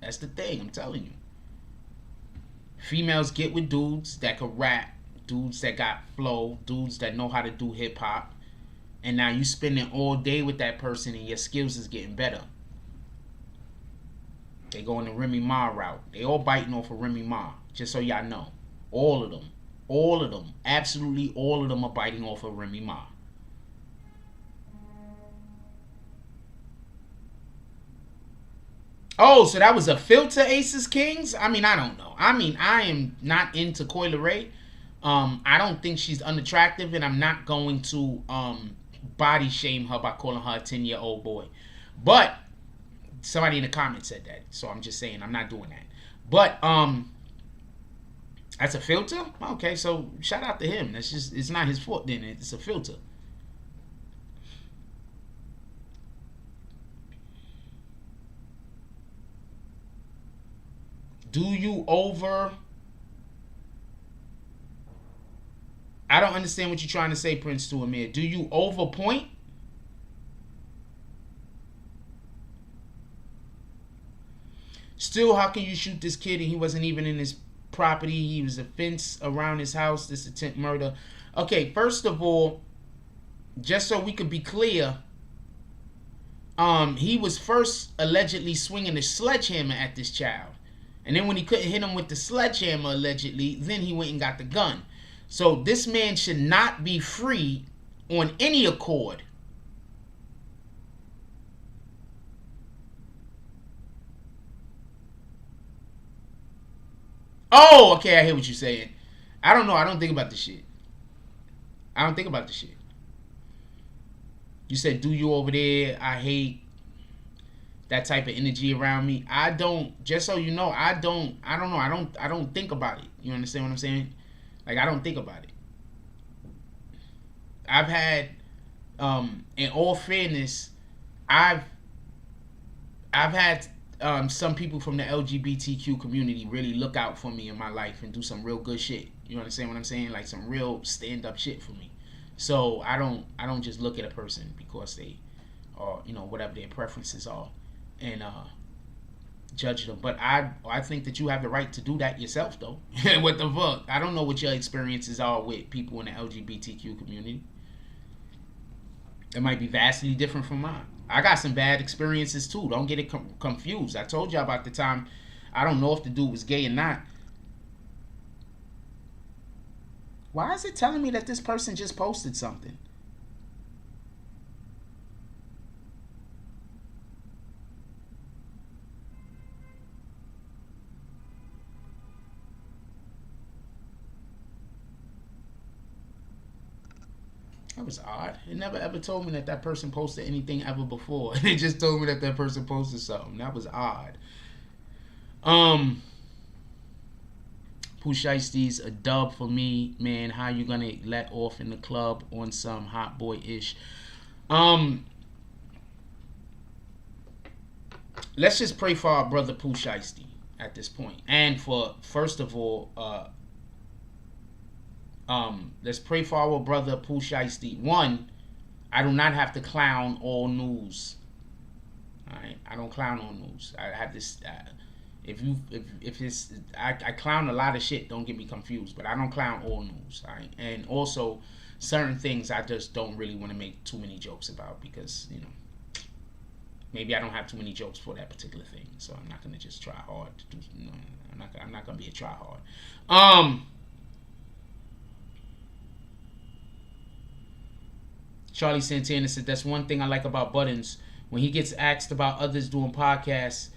That's the thing, I'm telling you. Females get with dudes that can rap, dudes that got flow, dudes that know how to do hip-hop. And now you spending all day with that person and your skills is getting better. They going the Remy Ma route. They all biting off of Remy Ma, just so y'all know. All of them, absolutely all of them are biting off of Remy Ma. Oh, so that was a filter, Aces Kings? I mean, I don't know. I mean, I am not into Coi Leray. I don't think she's unattractive, and I'm not going to body shame her by calling her a 10-year-old boy. But somebody in the comments said that, so I'm just saying I'm not doing that. But that's a filter? Okay, so shout out to him. That's just, it's not his fault then. It's a filter. Do you over... I don't understand what you're trying to say, Prince to Amir. Do you overpoint? Still, how can you shoot this kid and he wasn't even in his property? He was a fence around his house. This attempt murder. Okay, first of all, just so we could be clear, he was first allegedly swinging a sledgehammer at this child, and then when he couldn't hit him with the sledgehammer, allegedly, then he went and got the gun. So this man should not be free on any accord. Oh, okay, I hear what you're saying. I don't know. I don't think about this shit. I don't think about this shit. You said, do you over there? I hate that type of energy around me. I don't, just so you know, I don't know. I don't think about it. You understand what I'm saying? Like, I don't think about it. I've had, in all fairness, I've had some people from the LGBTQ community really look out for me in my life and do some real good shit. You understand what I'm saying? Like some real stand-up shit for me. So I don't just look at a person because they or whatever their preferences are and judge them. But I think that you have the right to do that yourself though. What the fuck? I don't know what your experiences are with people in the LGBTQ community. It might be vastly different from mine. I got some bad experiences too. Don't get it confused. I told you about the time. I don't know if the dude was gay or not. Why is it telling me that this person just posted something? That was odd. It never ever told me that person posted anything ever before. It just told me that person posted something. That was odd. Pooh Shiesty's a dub for me, man. How you gonna let off in the club on some hot boy ish? Let's just pray for our brother Pooh Shiesty at this point, and for first of all, let's pray for our brother Pooh Shiesty. One, I do not have to clown all news. All right, I don't clown all news. I have this. If it's I clown a lot of shit, don't get me confused, but I don't clown all news. All right, and also certain things I just don't really want to make too many jokes about because maybe I don't have too many jokes for that particular thing, so I'm not gonna just try hard to do. I'm not gonna be a try hard. Charlie Santana said that's one thing I like about Buttons. When he gets asked about others doing podcasts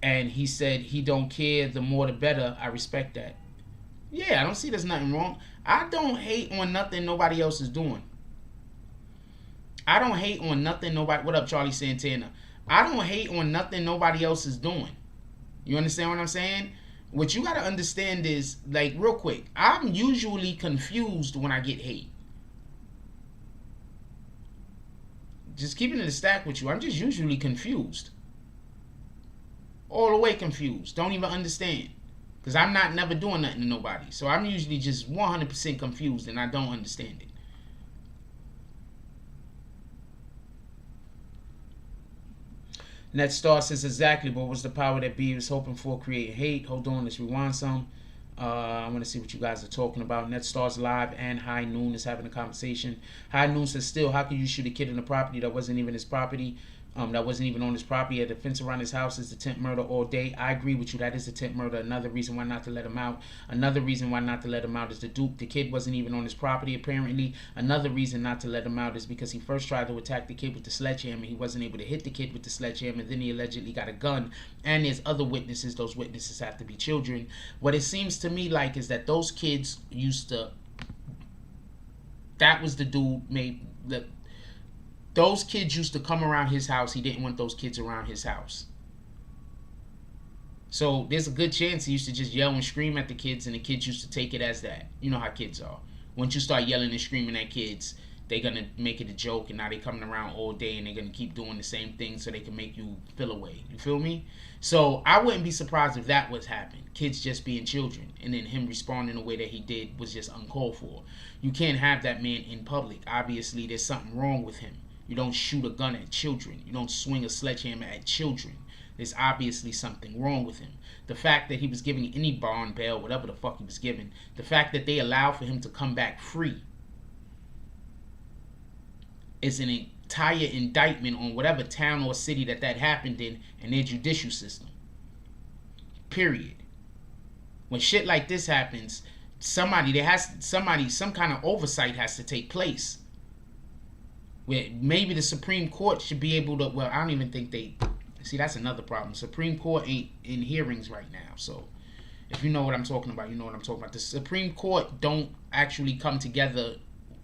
and he said he don't care, the more the better, I respect that. Yeah, I don't see there's nothing wrong. I don't hate on nothing nobody else is doing. I don't hate on nothing nobody... What up, Charlie Santana? I don't hate on nothing nobody else is doing. You understand what I'm saying? What you got to understand is, like, real quick, I'm usually confused when I get hate. Just keeping it a stack with you, I'm just usually confused. All the way confused. Don't even understand. Because I'm not never doing nothing to nobody. So I'm usually just 100% confused and I don't understand it. Net Star says exactly what was the power that B was hoping for, creating hate. Hold on, let's rewind some. I want to see what you guys are talking about. Net Stars Live and High Noon is having a conversation. High Noon says, still, how can you shoot a kid in a property that wasn't even his property? That wasn't even on his property. He had a fence around his house. Is attempt murder all day. I agree with you. That is attempt murder. Another reason why not to let him out. Another reason why not to let him out is the Duke. The kid wasn't even on his property, apparently. Another reason not to let him out is because he first tried to attack the kid with the sledgehammer. He wasn't able to hit the kid with the sledgehammer. Then he allegedly got a gun. And there's other witnesses. Those witnesses have to be children. What it seems to me like is that those kids used to... That was the dude made... Those kids used to come around his house. He didn't want those kids around his house. So there's a good chance he used to just yell and scream at the kids, and the kids used to take it as that. You know how kids are. Once you start yelling and screaming at kids, they're going to make it a joke, and now they're coming around all day, and they're going to keep doing the same thing so they can make you feel away. You feel me? So I wouldn't be surprised if that was happening. Kids just being children, and then him responding the way that he did was just uncalled for. You can't have that man in public. Obviously, there's something wrong with him. You don't shoot a gun at children. You don't swing a sledgehammer at children. There's obviously something wrong with him. The fact that he was giving any bond bail, whatever the fuck he was giving, the fact that they allowed for him to come back free is an entire indictment on whatever town or city that happened in and their judicial system. Period. When shit like this happens, some kind of oversight has to take place. Where maybe the Supreme Court should be able to, well, I don't even think they, see, that's another problem. Supreme Court ain't in hearings right now. So if you know what I'm talking about, you know what I'm talking about. The Supreme Court don't actually come together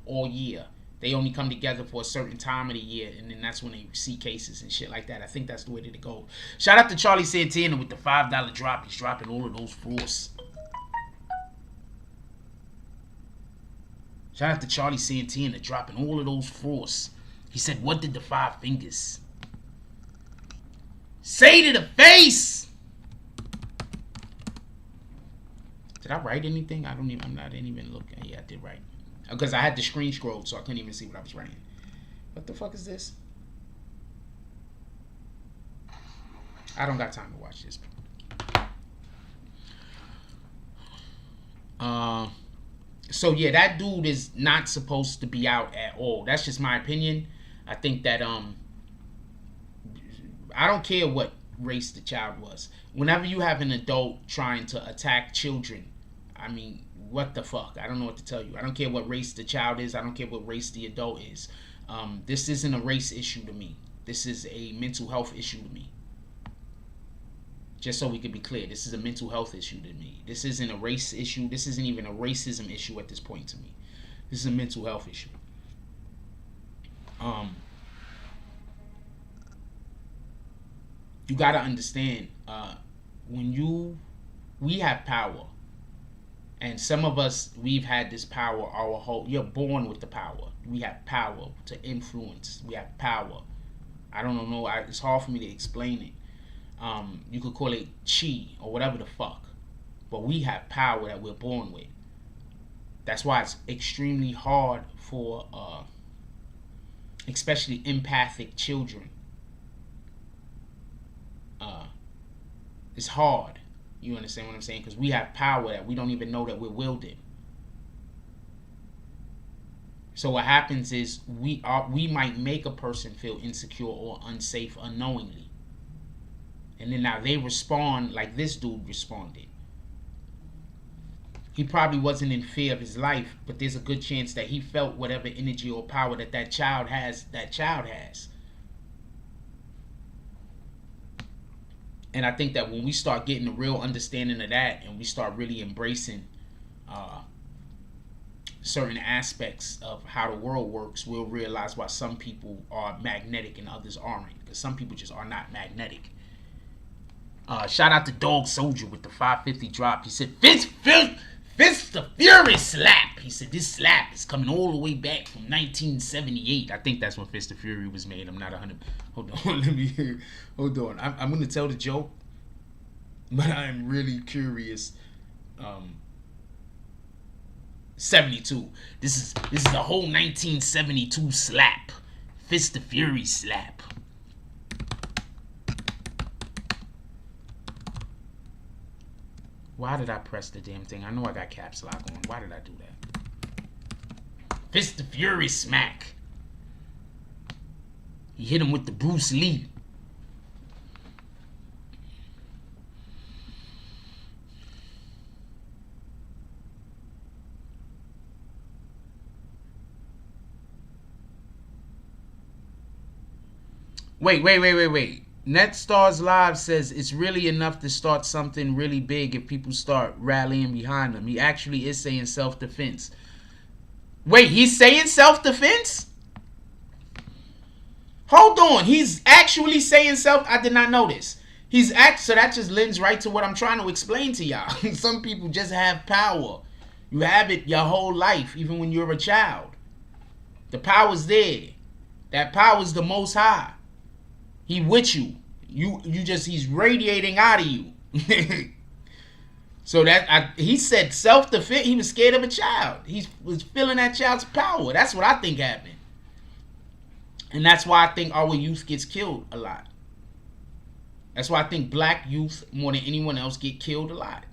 all year. They only come together for a certain time of the year, and then that's when they see cases and shit like that. I think that's the way that it goes. Shout out to Charlie Santana with the $5 drop. He's dropping all of those force. Shout out to Charlie Santana dropping all of those force. He said, what did the 5 fingers say to the face? Did I write anything? I didn't even look. Yeah, I did write. Because I had the screen scrolled, so I couldn't even see what I was writing. What the fuck is this? I don't got time to watch this. So yeah, that dude is not supposed to be out at all. That's just my opinion. I think that I don't care what race the child was. Whenever you have an adult trying to attack children, I mean, what the fuck? I don't know what to tell you. I don't care what race the child is. I don't care what race the adult is. This isn't a race issue to me. This is a mental health issue to me. Just so we can be clear, this is a mental health issue to me. This isn't a race issue. This isn't even a racism issue at this point to me. This is a mental health issue. You gotta understand, we have power. And some of us, we've had this power you're born with the power. We have power to influence. We have power. I don't know, it's hard for me to explain it. You could call it chi or whatever the fuck. But we have power that we're born with. That's why it's extremely hard for, especially empathic children. It's hard. You understand what I'm saying? Because we have power that we don't even know that we're wielding. So what happens is we might make a person feel insecure or unsafe unknowingly. And then now they respond like this dude responded. He probably wasn't in fear of his life, but there's a good chance that he felt whatever energy or power that child has, And I think that when we start getting a real understanding of that and we start really embracing certain aspects of how the world works, we'll realize why some people are magnetic and others aren't. Because some people just are not magnetic. Shout out to Dog Soulja with the 550 drop. He said, Fist the Fury slap. He said, this slap is coming all the way back from 1978. I think that's when Fist the Fury was made. I'm not 100. Hold on, let me hear. Hold on. I'm going to tell the joke, but I'm really curious. 72. This is the whole 1972 slap. Fist the Fury slap. Why did I press the damn thing? I know I got caps lock on. Why did I do that? Fist the Fury smack. He hit him with the Bruce Lee. Wait. NetStars Live says it's really enough to start something really big if people start rallying behind him. He actually is saying self-defense. Wait, he's saying self-defense? Hold on. He's actually saying I did not know this. So that just lends right to what I'm trying to explain to y'all. Some people just have power. You have it your whole life, even when you're a child. The power's there. That power's the Most High. He with you. He's radiating out of you. So he said self-defense. He was scared of a child. He was feeling that child's power. That's what I think happened. And that's why I think our youth gets killed a lot. That's why I think black youth, more than anyone else, get killed a lot.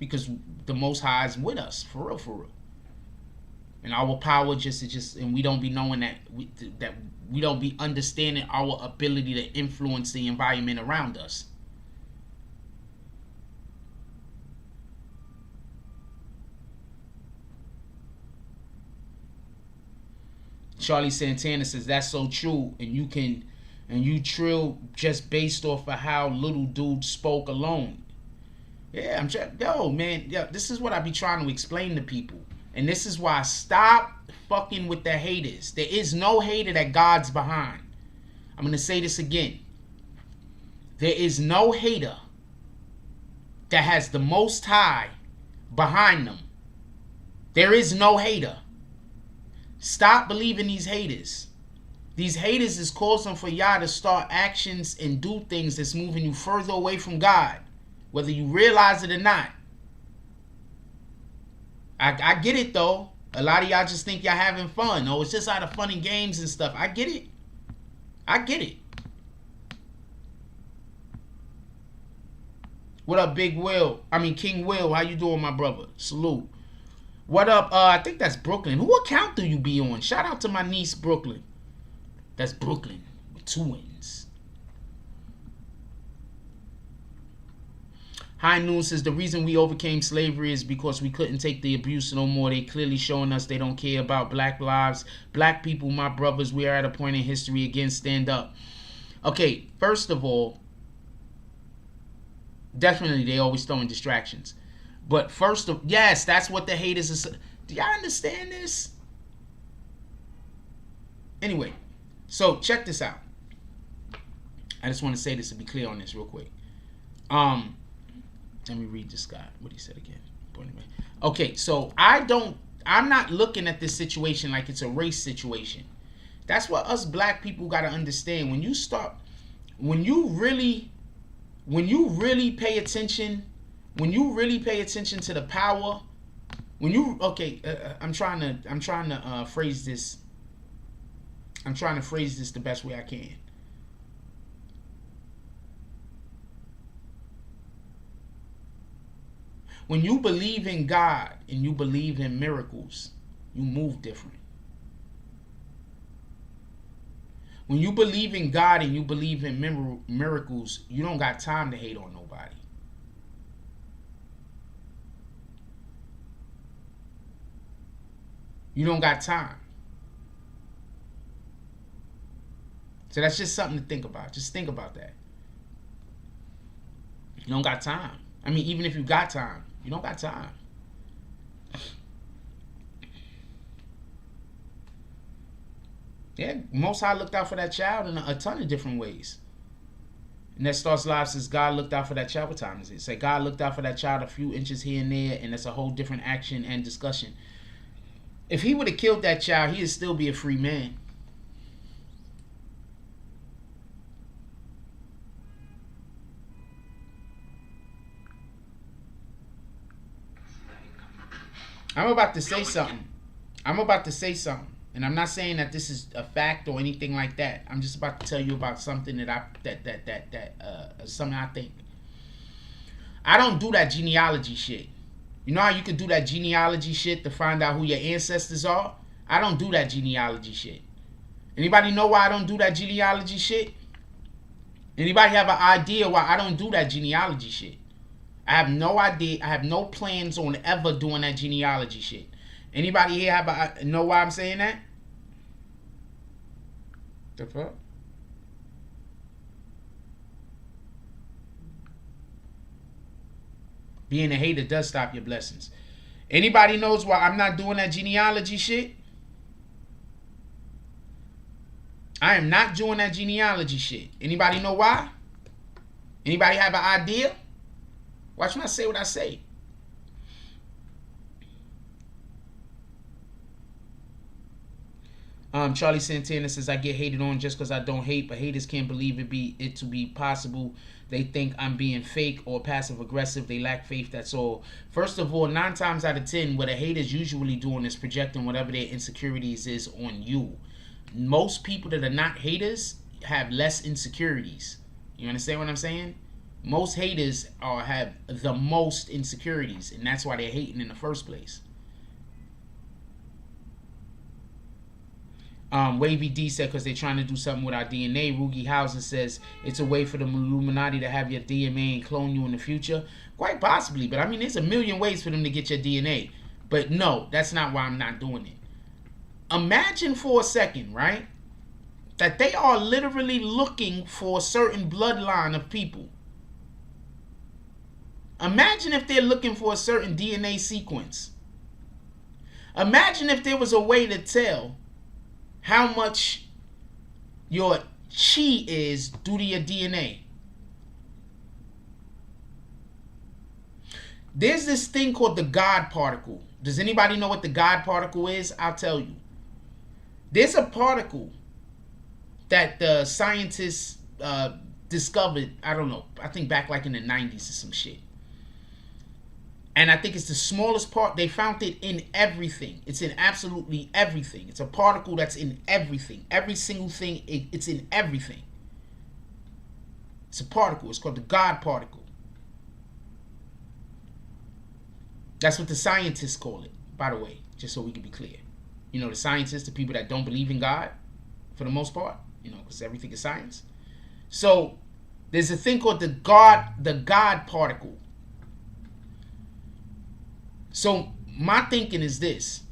Because the Most High is with us, for real. And our power and we don't be knowing that we don't be understanding our ability to influence the environment around us. Charlie Santana says that's so true, and you trill just based off of how little dude spoke alone. Yeah, this is what I be trying to explain to people. And this is why I stop fucking with the haters. There is no hater that God's behind. I'm going to say this again. There is no hater that has the Most High behind them. There is no hater. Stop believing these haters. These haters is causing for y'all to start actions and do things that's moving you further away from God, whether you realize it or not. I get it though. A lot of y'all just think y'all having fun. Oh, it's just out of fun and games and stuff. I get it. I get it. What up, Big Will? I mean, King Will. How you doing, my brother? Salute. What up? I think that's Brooklyn. Who account do you be on? Shout out to my niece, Brooklyn. That's Brooklyn with 2 N's. High Noon says the reason we overcame slavery is because we couldn't take the abuse no more. They clearly showing us they don't care about black lives. Black people, my brothers, we are at a point in history again. Stand up. Okay, first of all, definitely they always throwing distractions. But first of yes, that's what the haters are. Do y'all understand this? Anyway, so check this out. I just want to say this to be clear on this real quick. Let me read this guy. What he said again. Okay, so I'm not looking at this situation like it's a race situation. That's what us black people gotta understand. When you really pay attention, to the power, I'm trying to phrase this. I'm trying to phrase this the best way I can. When you believe in God and you believe in miracles, you move different. When you believe in God and you believe in miracles, you don't got time to hate on nobody. You don't got time. So that's just something to think about. Just think about that. You don't got time. I mean, even if you got time, you don't got time. Yeah, Most High looked out for that child in a ton of different ways. And that starts live says God looked out for that child. What time is it? Say God looked out for that child a few inches here and there, and that's a whole different action and discussion. If he would have killed that child, he'd still be a free man. I'm about to say something. And I'm not saying that this is a fact or anything like that. I'm just about to tell you about something something I think. I don't do that genealogy shit. You know how you could do that genealogy shit to find out who your ancestors are? I don't do that genealogy shit. Anybody know why I don't do that genealogy shit? Anybody have an idea why I don't do that genealogy shit? I have no idea. I have no plans on ever doing that genealogy shit. Anybody here know why I'm saying that? The fuck? Being a hater does stop your blessings. Anybody knows why I'm not doing that genealogy shit? I am not doing that genealogy shit. Anybody know why? Anybody have an idea? Watch when I say what I say. Charlie Santana says, I get hated on just because I don't hate, but haters can't believe it to be possible. They think I'm being fake or passive aggressive. They lack faith, that's all. First of all, 9 times out of 10, what a hater's usually doing is projecting whatever their insecurities is on you. Most people that are not haters have less insecurities. You understand what I'm saying? Most haters have the most insecurities, and that's why they're hating in the first place. Wavy D said because they're trying to do something with our DNA. Rugi Hauser says it's a way for the Illuminati to have your DNA and clone you in the future. Quite possibly, but I mean, there's a million ways for them to get your DNA. But no, that's not why I'm not doing it. Imagine for a second, right, that they are literally looking for a certain bloodline of people. Imagine if they're looking for a certain DNA sequence. Imagine if there was a way to tell how much your chi is due to your DNA. There's this thing called the God particle. Does anybody know what the God particle is? I'll tell you. There's a particle that the scientists discovered, I don't know, I think back like in the 90s or some shit. And I think it's the smallest part. They found it in everything. It's in absolutely everything. It's a particle that's in everything. Every single thing, it's in everything. It's a particle. It's called the God particle. That's what the scientists call it, by the way, just so we can be clear. You know, the scientists, the people that don't believe in God, for the most part, you know, because everything is science. So there's a thing called the God particle. So my thinking is this.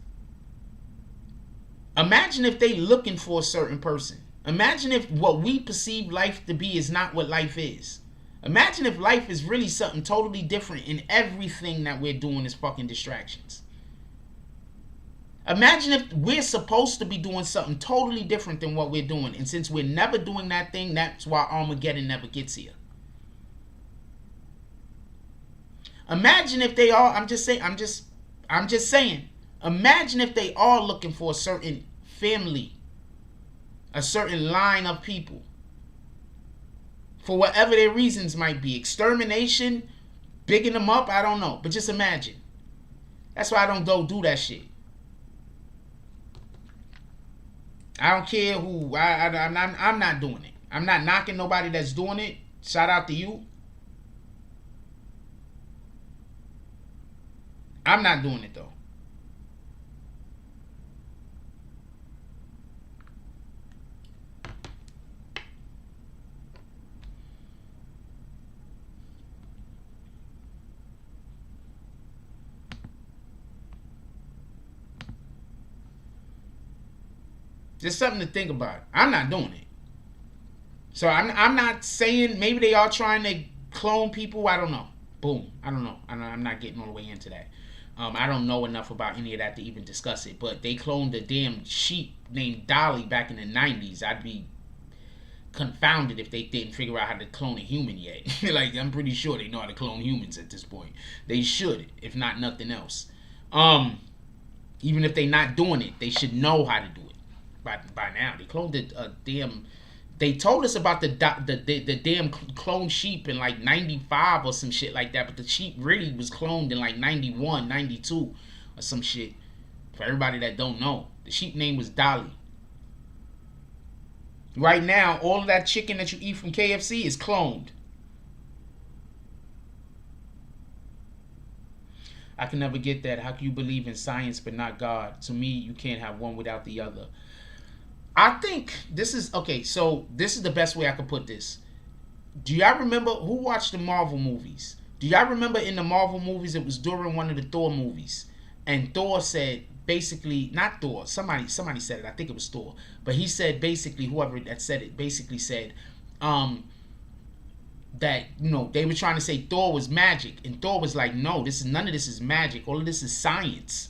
Imagine if they looking for a certain person. Imagine if what we perceive life to be is not what life is. Imagine if life is really something totally different and everything that we're doing is fucking distractions. Imagine if we're supposed to be doing something totally different than what we're doing. And since we're never doing that thing, that's why Armageddon never gets here. Imagine if they are, I'm just saying, imagine if they are looking for a certain family, a certain line of people, for whatever their reasons might be. Extermination, bigging them up, I don't know. But just imagine. That's why I don't go do that shit. I don't care who, I'm not doing it. I'm not knocking nobody that's doing it. Shout out to you. I'm not doing it though. Just something to think about. I'm not doing it. So I'm not saying maybe they are trying to clone people. I don't know. Boom. I don't know. I'm not getting all the way into that. I don't know enough about any of that to even discuss it. But they cloned a damn sheep named Dolly back in the 90s. I'd be confounded if they didn't figure out how to clone a human yet. Like, I'm pretty sure they know how to clone humans at this point. They should, if not nothing else. Even if they're not doing it, they should know how to do it by now. They cloned a damn... They told us about the damn cloned sheep in like 95 or some shit like that. But the sheep really was cloned in like 91, 92 or some shit. For everybody that don't know. The sheep name was Dolly. Right now, all of that chicken that you eat from KFC is cloned. I can never get that. How can you believe in science but not God? To me, you can't have one without the other. I think this is, okay, so this is the best way I could put this. Do y'all remember, who watched the Marvel movies? Do y'all remember in the Marvel movies, it was during one of the Thor movies, and Thor said, basically, not Thor, somebody said it, I think it was Thor, but he said basically, whoever that said it, basically said, that, you know, they were trying to say Thor was magic, and Thor was like, no, none of this is magic, all of this is science.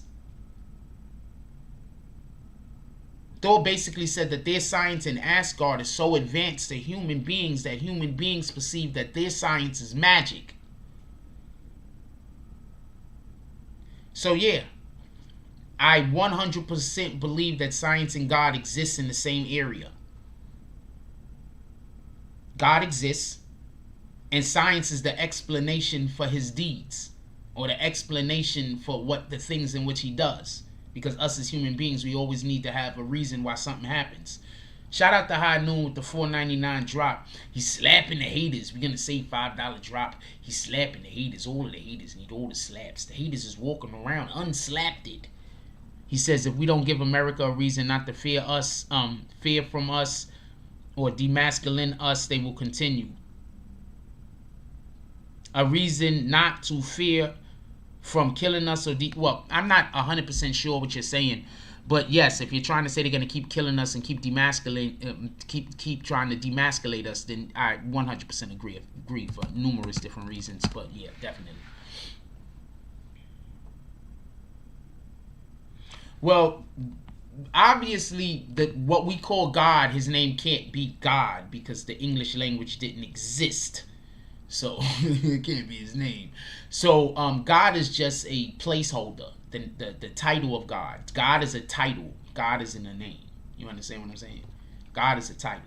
Thor basically said that their science in Asgard is so advanced to human beings that human beings perceive that their science is magic. So yeah, I 100% believe that science and God exists in the same area. God exists, and science is the explanation for his deeds, or the explanation for what the things in which he does. Because us as human beings, we always need to have a reason why something happens. Shout out to High Noon with the $4.99 drop. He's slapping the haters. We're going to say $5 drop. He's slapping the haters. All of the haters need all the slaps. The haters is walking around unslapped. He says if we don't give America a reason not to fear us, fear from us, or demasculine us, they will continue. A reason not to fear from killing us, or well, I'm not 100% sure what you're saying, but yes, if you're trying to say they're gonna keep killing us and keep keep trying to demasculate us, then I 100% agree for numerous different reasons. But yeah, definitely. Well, obviously, what we call God, his name can't be God because the English language didn't exist. So it can't be his name. So God is just a placeholder. The title of God. God is a title. God isn't a name. You understand what I'm saying? God is a title.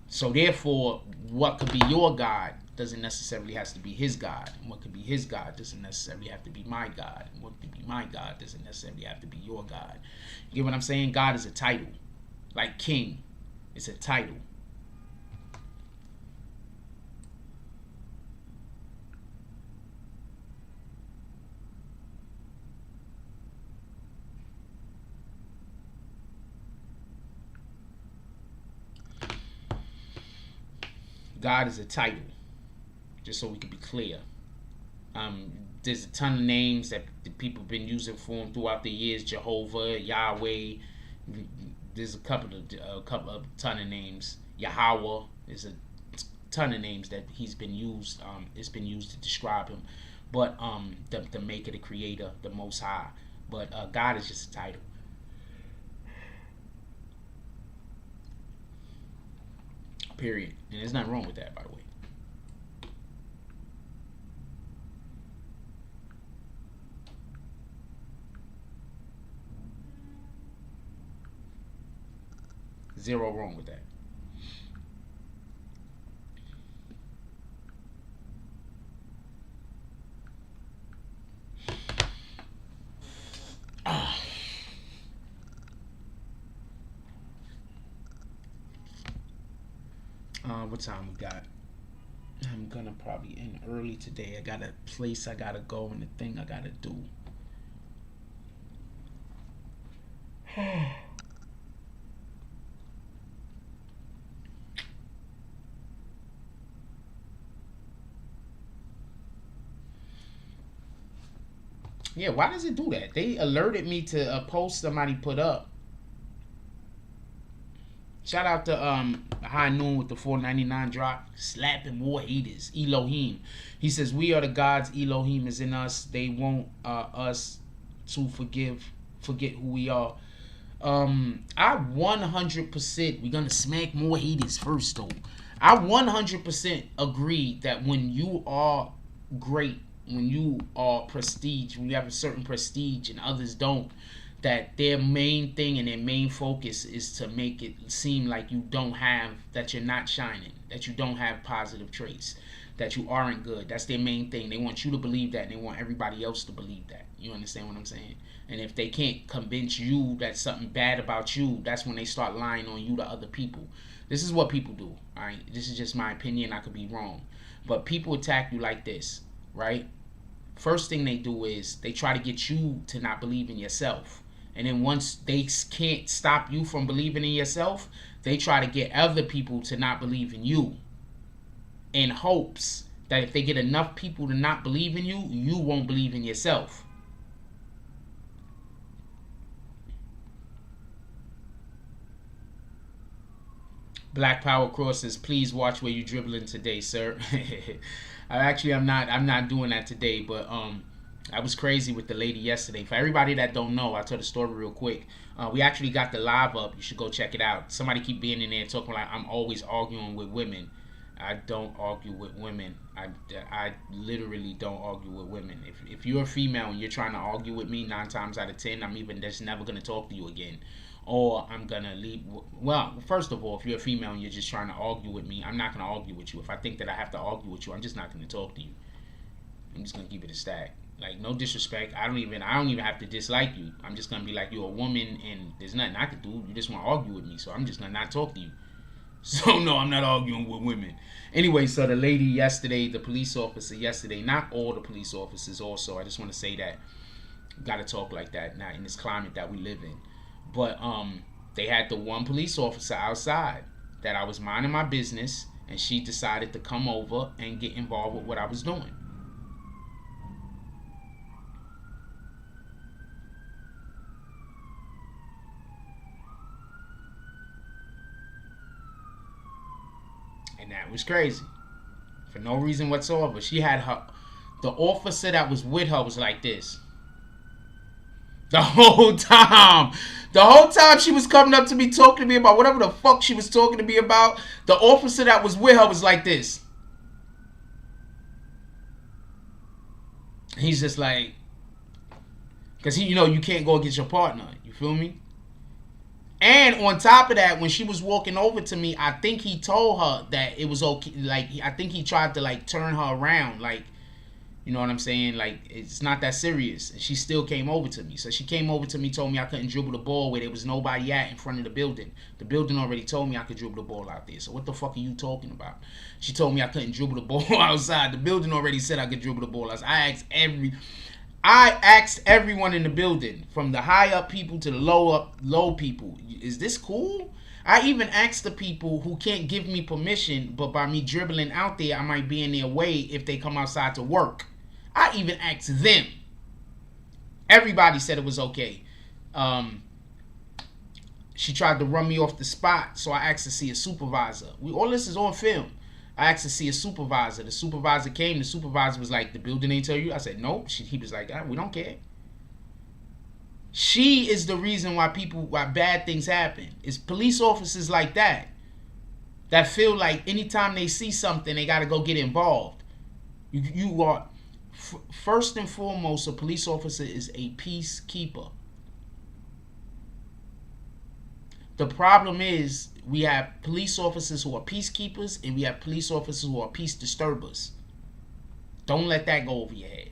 So therefore, what could be your God doesn't necessarily has to be his God. And what could be his God doesn't necessarily have to be my God. And what could be my God doesn't necessarily have to be your God. You get what I'm saying? God is a title. Like king, it's a title. God is a title, just so we can be clear. There's a ton of names that the people have been using for him throughout the years. Jehovah, Yahweh. There's a ton of names. Yahweh. There's a ton of names that he's been used. It's been used to describe him, but the maker, the creator, the Most High. But God is just a title. Period. And there's nothing wrong with that, by the way. Zero wrong with that. What time we got? I'm gonna probably end early today. I got a place I gotta go and a thing I gotta do. Yeah, why does it do that? They alerted me to a post somebody put up. Shout out to High Noon with the $4.99 drop. Slapping more haters. Elohim. He says, we are the gods. Elohim is in us. They want us to forget who we are. I 100%, we're going to smack more haters first though. I 100% agree that when you are great, when you are prestige, when you have a certain prestige and others don't, that their main thing and their main focus is to make it seem like you don't have, that you're not shining, that you don't have positive traits, that you aren't good. That's their main thing. They want you to believe that, and they want everybody else to believe that. You understand what I'm saying? And if they can't convince you that something bad about you, that's when they start lying on you to other people. This is what people do, all right? This is just my opinion. I could be wrong. But people attack you like this, right? First thing they do is they try to get you to not believe in yourself. And then once they can't stop you from believing in yourself, they try to get other people to not believe in you, in hopes that if they get enough people to not believe in you, you won't believe in yourself. Black Power Cross says, please watch where you dribbling today, sir. I'm not doing that today, but I was crazy with the lady yesterday. For everybody that don't know, I'll tell the story real quick. We actually got the live up. You should go check it out. Somebody keep being in there talking like I'm always arguing with women. I don't argue with women. I literally don't argue with women. If you're a female and you're trying to argue with me, 9 times out of 10, I'm even just never going to talk to you again. Or I'm going to leave. Well, first of all, if you're a female and you're just trying to argue with me, I'm not going to argue with you. If I think that I have to argue with you, I'm just not going to talk to you. I'm just going to keep it a stack. Like, no disrespect. I don't even have to dislike you. I'm just gonna be like, you're a woman and there's nothing I could do. You just want to argue with me, so I'm just gonna not talk to you. So no, I'm not arguing with women. Anyway, so the lady yesterday, the police officer yesterday, not all the police officers also, I just want to say that, gotta talk like that now in this climate that we live in. But they had the one police officer outside that I was minding my business, and she decided to come over and get involved with what I was doing. And that was crazy. For no reason whatsoever. She had the officer that was with her was like this. The whole time. The whole time she was coming up to me, talking to me about whatever the fuck she was talking to me about. The officer that was with her was like this. He's just like, because you can't go against your partner. You feel me? And on top of that, when she was walking over to me, I think he told her that it was okay. Like, I think he tried to, like, turn her around. Like, you know what I'm saying? Like, it's not that serious. And she still came over to me. So she came over to me, told me I couldn't dribble the ball where there was nobody at in front of the building. The building already told me I could dribble the ball out there. So what the fuck are you talking about? She told me I couldn't dribble the ball outside. The building already said I could dribble the ball outside. I asked everyone in the building, from the high up people to the low people, is this cool? I even asked the people who can't give me permission, but by me dribbling out there, I might be in their way if they come outside to work. I even asked them. Everybody said it was okay. She tried to run me off the spot, so I asked to see a supervisor. All this is on film. I asked to see a supervisor. The supervisor came. The supervisor was like, the building ain't tell you? I said, nope. He was like, we don't care. She is the reason why bad things happen. It's police officers like that feel like anytime they see something, they got to go get involved. You are, first and foremost, a police officer is a peacekeeper. The problem is we have police officers who are peacekeepers and we have police officers who are peace disturbers. Don't let that go over your head.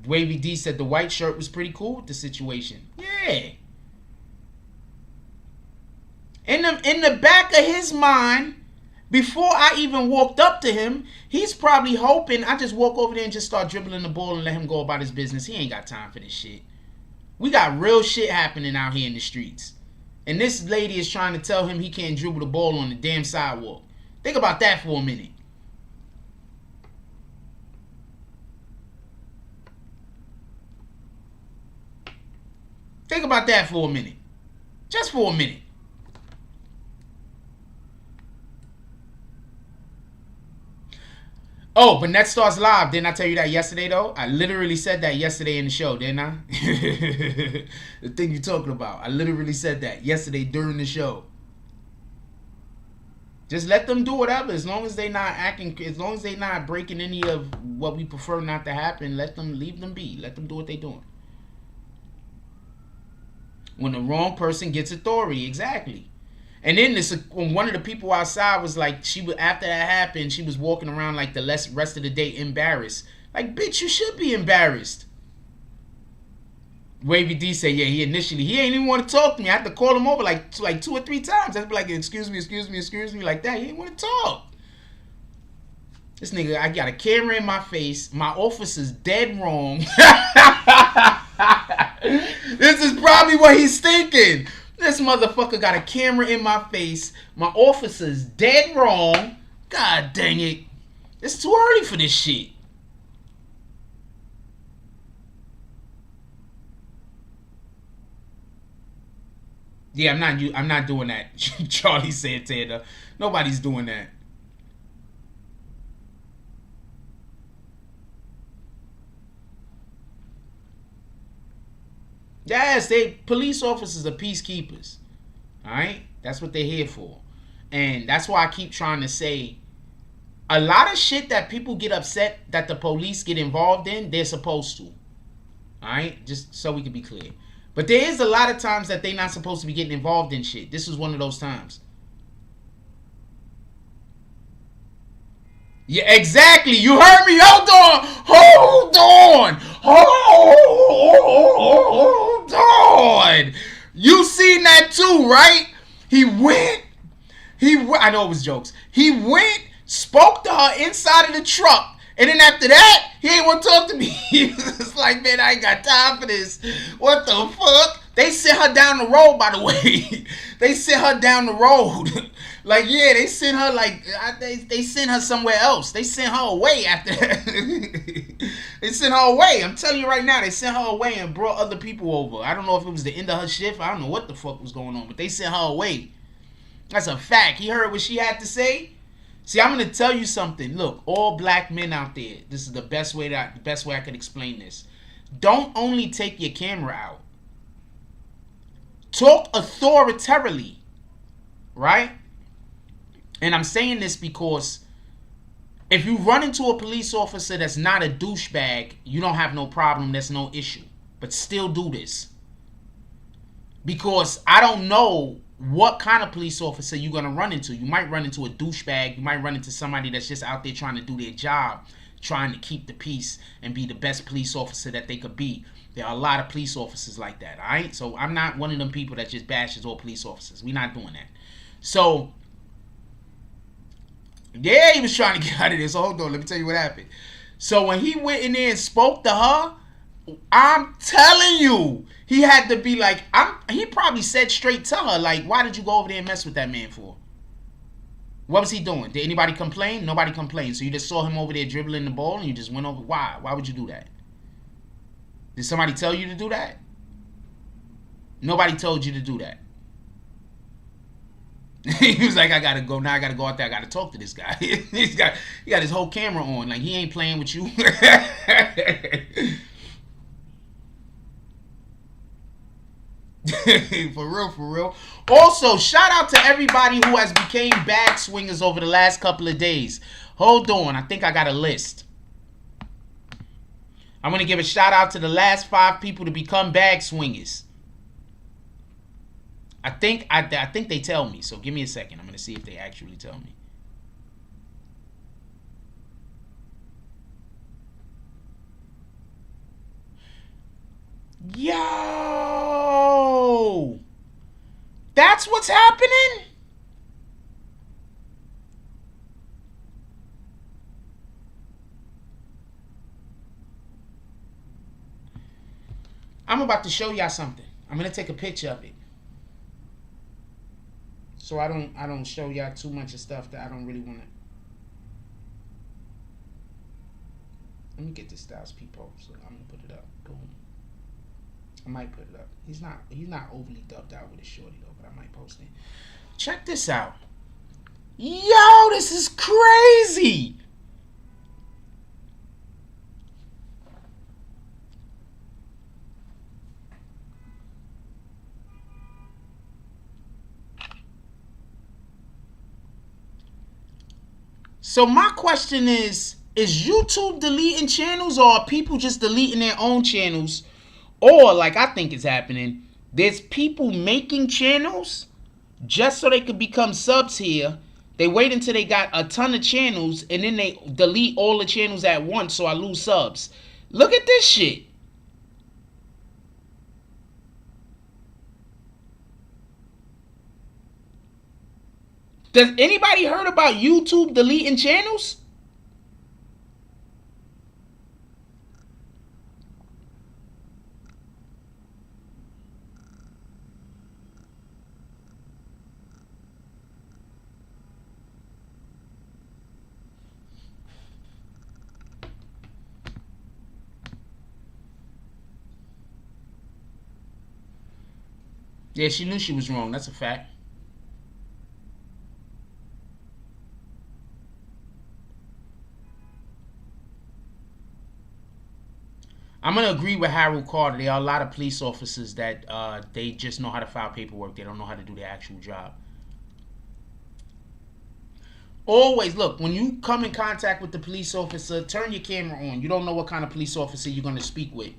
Wavy D said the white shirt was pretty cool with the situation. Yeah. In the back of his mind, before I even walked up to him, he's probably hoping I just walk over there and just start dribbling the ball and let him go about his business. He ain't got time for this shit. We got real shit happening out here in the streets. And this lady is trying to tell him he can't dribble the ball on the damn sidewalk. Think about that for a minute. Think about that for a minute. Just for a minute. Oh, but Net Stars Live. Didn't I tell you that yesterday, though? I literally said that yesterday in the show, didn't I? The thing you're talking about. I literally said that yesterday during the show. Just let them do whatever. As long as they not acting, as long as they not breaking any of what we prefer not to happen, leave them be. Let them do what they doing. When the wrong person gets authority, exactly. And then one of the people outside was like, after that happened, she was walking around like the rest of the day embarrassed. Like, bitch, you should be embarrassed. Wavy D said, yeah, he ain't even want to talk to me. I had to call him over like 2 or 3 times. I'd be like, excuse me, like that. He didn't want to talk. This nigga, I got a camera in my face. My officer's dead wrong. This is probably what he's thinking. This motherfucker got a camera in my face. My officer's dead wrong. God dang it. It's too early for this shit. Yeah, I'm not doing that. Charlie Santana. Nobody's doing that. Yes, police officers are peacekeepers. Alright? That's what they're here for. And that's why I keep trying to say, a lot of shit that people get upset that the police get involved in, they're supposed to. Alright? Just so we can be clear. But there is a lot of times that they're not supposed to be getting involved in shit. This is one of those times. Yeah, exactly. You heard me. Hold on. You seen that too, right? He went. I know it was jokes. He went, spoke to her inside of the truck. And then after that, he ain't want to talk to me. He was like, man, I ain't got time for this. What the fuck? They sent her down the road, by the way. They sent her down the road. Like, yeah, they sent her, like, they sent her somewhere else. They sent her away after that. They sent her away. I'm telling you right now, they sent her away and brought other people over. I don't know if it was the end of her shift. I don't know what the fuck was going on, but they sent her away. That's a fact. He heard what she had to say. See, I'm going to tell you something. Look, all black men out there, this is the best way I could explain this. Don't only take your camera out. Talk authoritatively, right? And I'm saying this because If you run into a police officer that's not a douchebag, you don't have no problem. There's no issue. But still do this. Because I don't know what kind of police officer you're going to run into. You might run into a douchebag. You might run into somebody that's just out there trying to do their job, trying to keep the peace and be the best police officer that they could be. There are a lot of police officers like that, all right? So I'm not one of them people that just bashes all police officers. We're not doing that. So, yeah, he was trying to get out of this. So hold on, let me tell you what happened. So when he went in there and spoke to her, I'm telling you, he had to be like, he probably said straight to her, like, why did you go over there and mess with that man for? What was he doing? Did anybody complain? Nobody complained. So you just saw him over there dribbling the ball and you just went over. Why? Why would you do that? Did somebody tell you to do that? Nobody told you to do that. He was like, I gotta go now. I gotta go out there. I gotta talk to this guy. He got his whole camera on. Like, he ain't playing with you. For real, for real. Also, shout out to everybody who has became bag swingers over the last couple of days. Hold on. I think I got a list. I'm going to give a shout out to the last 5 people to become bag swingers. I think they tell me. So give me a second. I'm going to see if they actually tell me. Yo! That's what's happening? I'm about to show y'all something. I'm gonna take a picture of it. So I don't show y'all too much of stuff that I don't really wanna. Let me get this Styles People. So I'm gonna put it up. Boom. I might put it up. He's not overly dubbed out with his shorty though, but I might post it. Check this out. Yo, this is crazy. So my question is YouTube deleting channels, or are people just deleting their own channels? Or, like I think is happening, there's people making channels just so they could become subs here. They wait until they got a ton of channels and then they delete all the channels at once so I lose subs. Look at this shit. Does anybody heard about YouTube deleting channels? Yeah, she knew she was wrong. That's a fact. I'm going to agree with Harold Carter. There are a lot of police officers that they just know how to file paperwork. They don't know how to do their actual job. Always, look, when you come in contact with the police officer, turn your camera on. You don't know what kind of police officer you're going to speak with.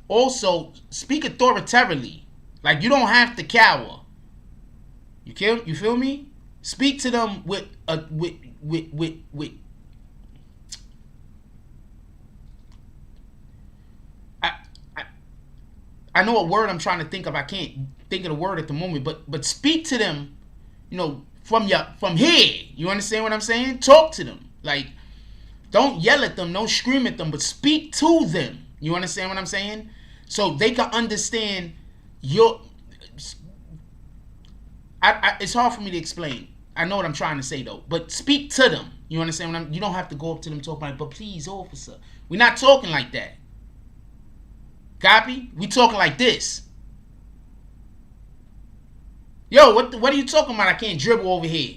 Also, speak authoritatively. Like, you don't have to cower. You feel me? Speak to them with I know a word I'm trying to think of. I can't think of the word at the moment, but speak to them, you know, from here. You understand what I'm saying? Talk to them. Like, don't yell at them, don't scream at them, but speak to them. You understand what I'm saying? So they can understand your. It's hard for me to explain. I know what I'm trying to say though, but speak to them. You understand what you don't have to go up to them talking like, but please, officer. We're not talking like that. Copy? We talking like this. Yo, what are you talking about? I can't dribble over here.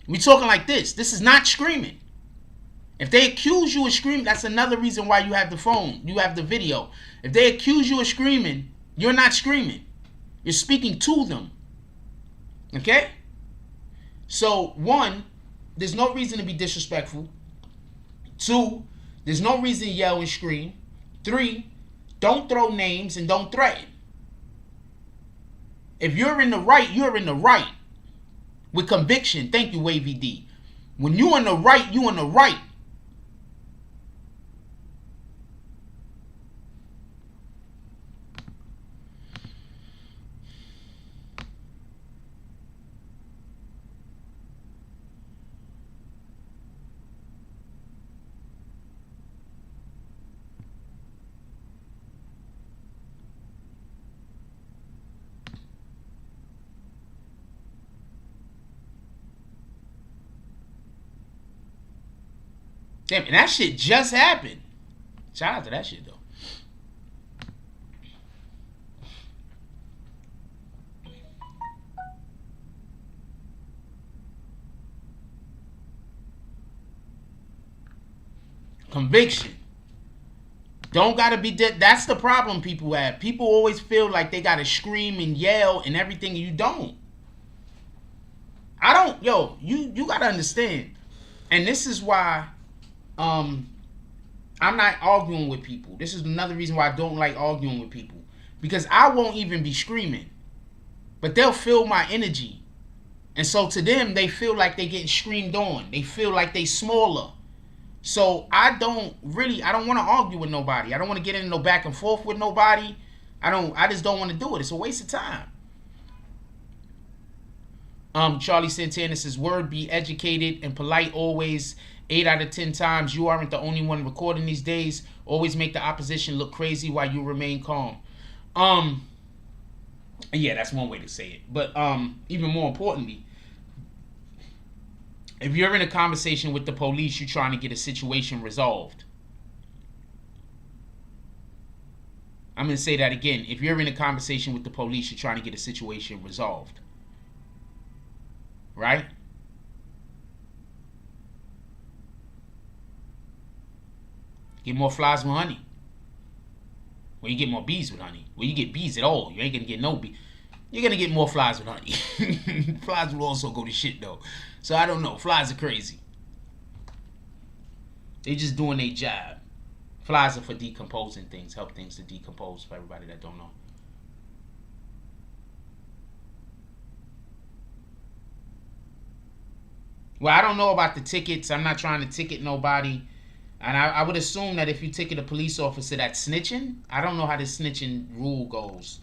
We talking like this. This is not screaming. If they accuse you of screaming, that's another reason why you have the phone. You have the video. If they accuse you of screaming, you're not screaming. You're speaking to them. Okay? So, one, there's no reason to be disrespectful. 2, there's no reason to yell and scream. 3, don't throw names and don't threaten. If you're in the right, you're in the right. With conviction. Thank you, Wavy D. When you in the right, you in the right. Damn, and that shit just happened. Shout out to that shit, though. Conviction. Don't gotta be dead. That's the problem people have. People always feel like they gotta scream and yell and everything, and you don't. I don't. Yo, you gotta understand. And this is why I'm not arguing with people. This is another reason why I don't like arguing with people. Because I won't even be screaming. But they'll feel my energy. And so to them, they feel like they getting screamed on. They feel like they smaller. So I don't want to argue with nobody. I don't want to get into no back and forth with nobody. I just don't want to do it. It's a waste of time. Charlie Santana says, word, be educated and polite always. 8 out of 10 times, you aren't the only one recording these days. Always make the opposition look crazy while you remain calm. Yeah, that's one way to say it. But even more importantly, if you're in a conversation with the police, you're trying to get a situation resolved. I'm going to say that again. If you're in a conversation with the police, you're trying to get a situation resolved. Right? Get more flies with honey. Well, you get more bees with honey. Well, you get bees at all. You ain't going to get no bees. You're going to get more flies with honey. Flies will also go to shit, though. So, I don't know. Flies are crazy. They just doing their job. Flies are for decomposing things. Help things to decompose, for everybody that don't know. Well, I don't know about the tickets. I'm not trying to ticket nobody. And I would assume that if you ticket a police officer that's snitching, I don't know how the snitching rule goes.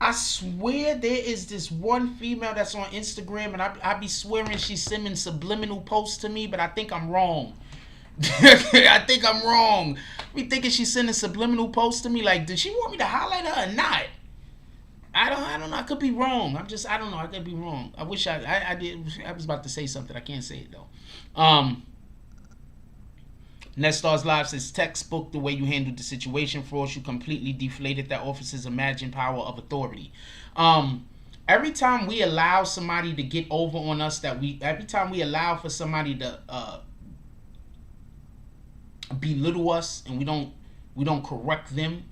I swear there is this one female that's on Instagram, and I be swearing she's sending subliminal posts to me, but I think I'm wrong. I think I'm wrong. I be thinking she's sending subliminal posts to me. Like, did she want me to highlight her or not? I don't know. I could be wrong. I don't know. I could be wrong. I wish I did. I was about to say something. I can't say it though. Nestars Live says, textbook the way you handled the situation. For us, you completely deflated that officer's imagined power of authority. Every time we allow somebody to get over on us, every time we allow for somebody to belittle us, and we don't correct them,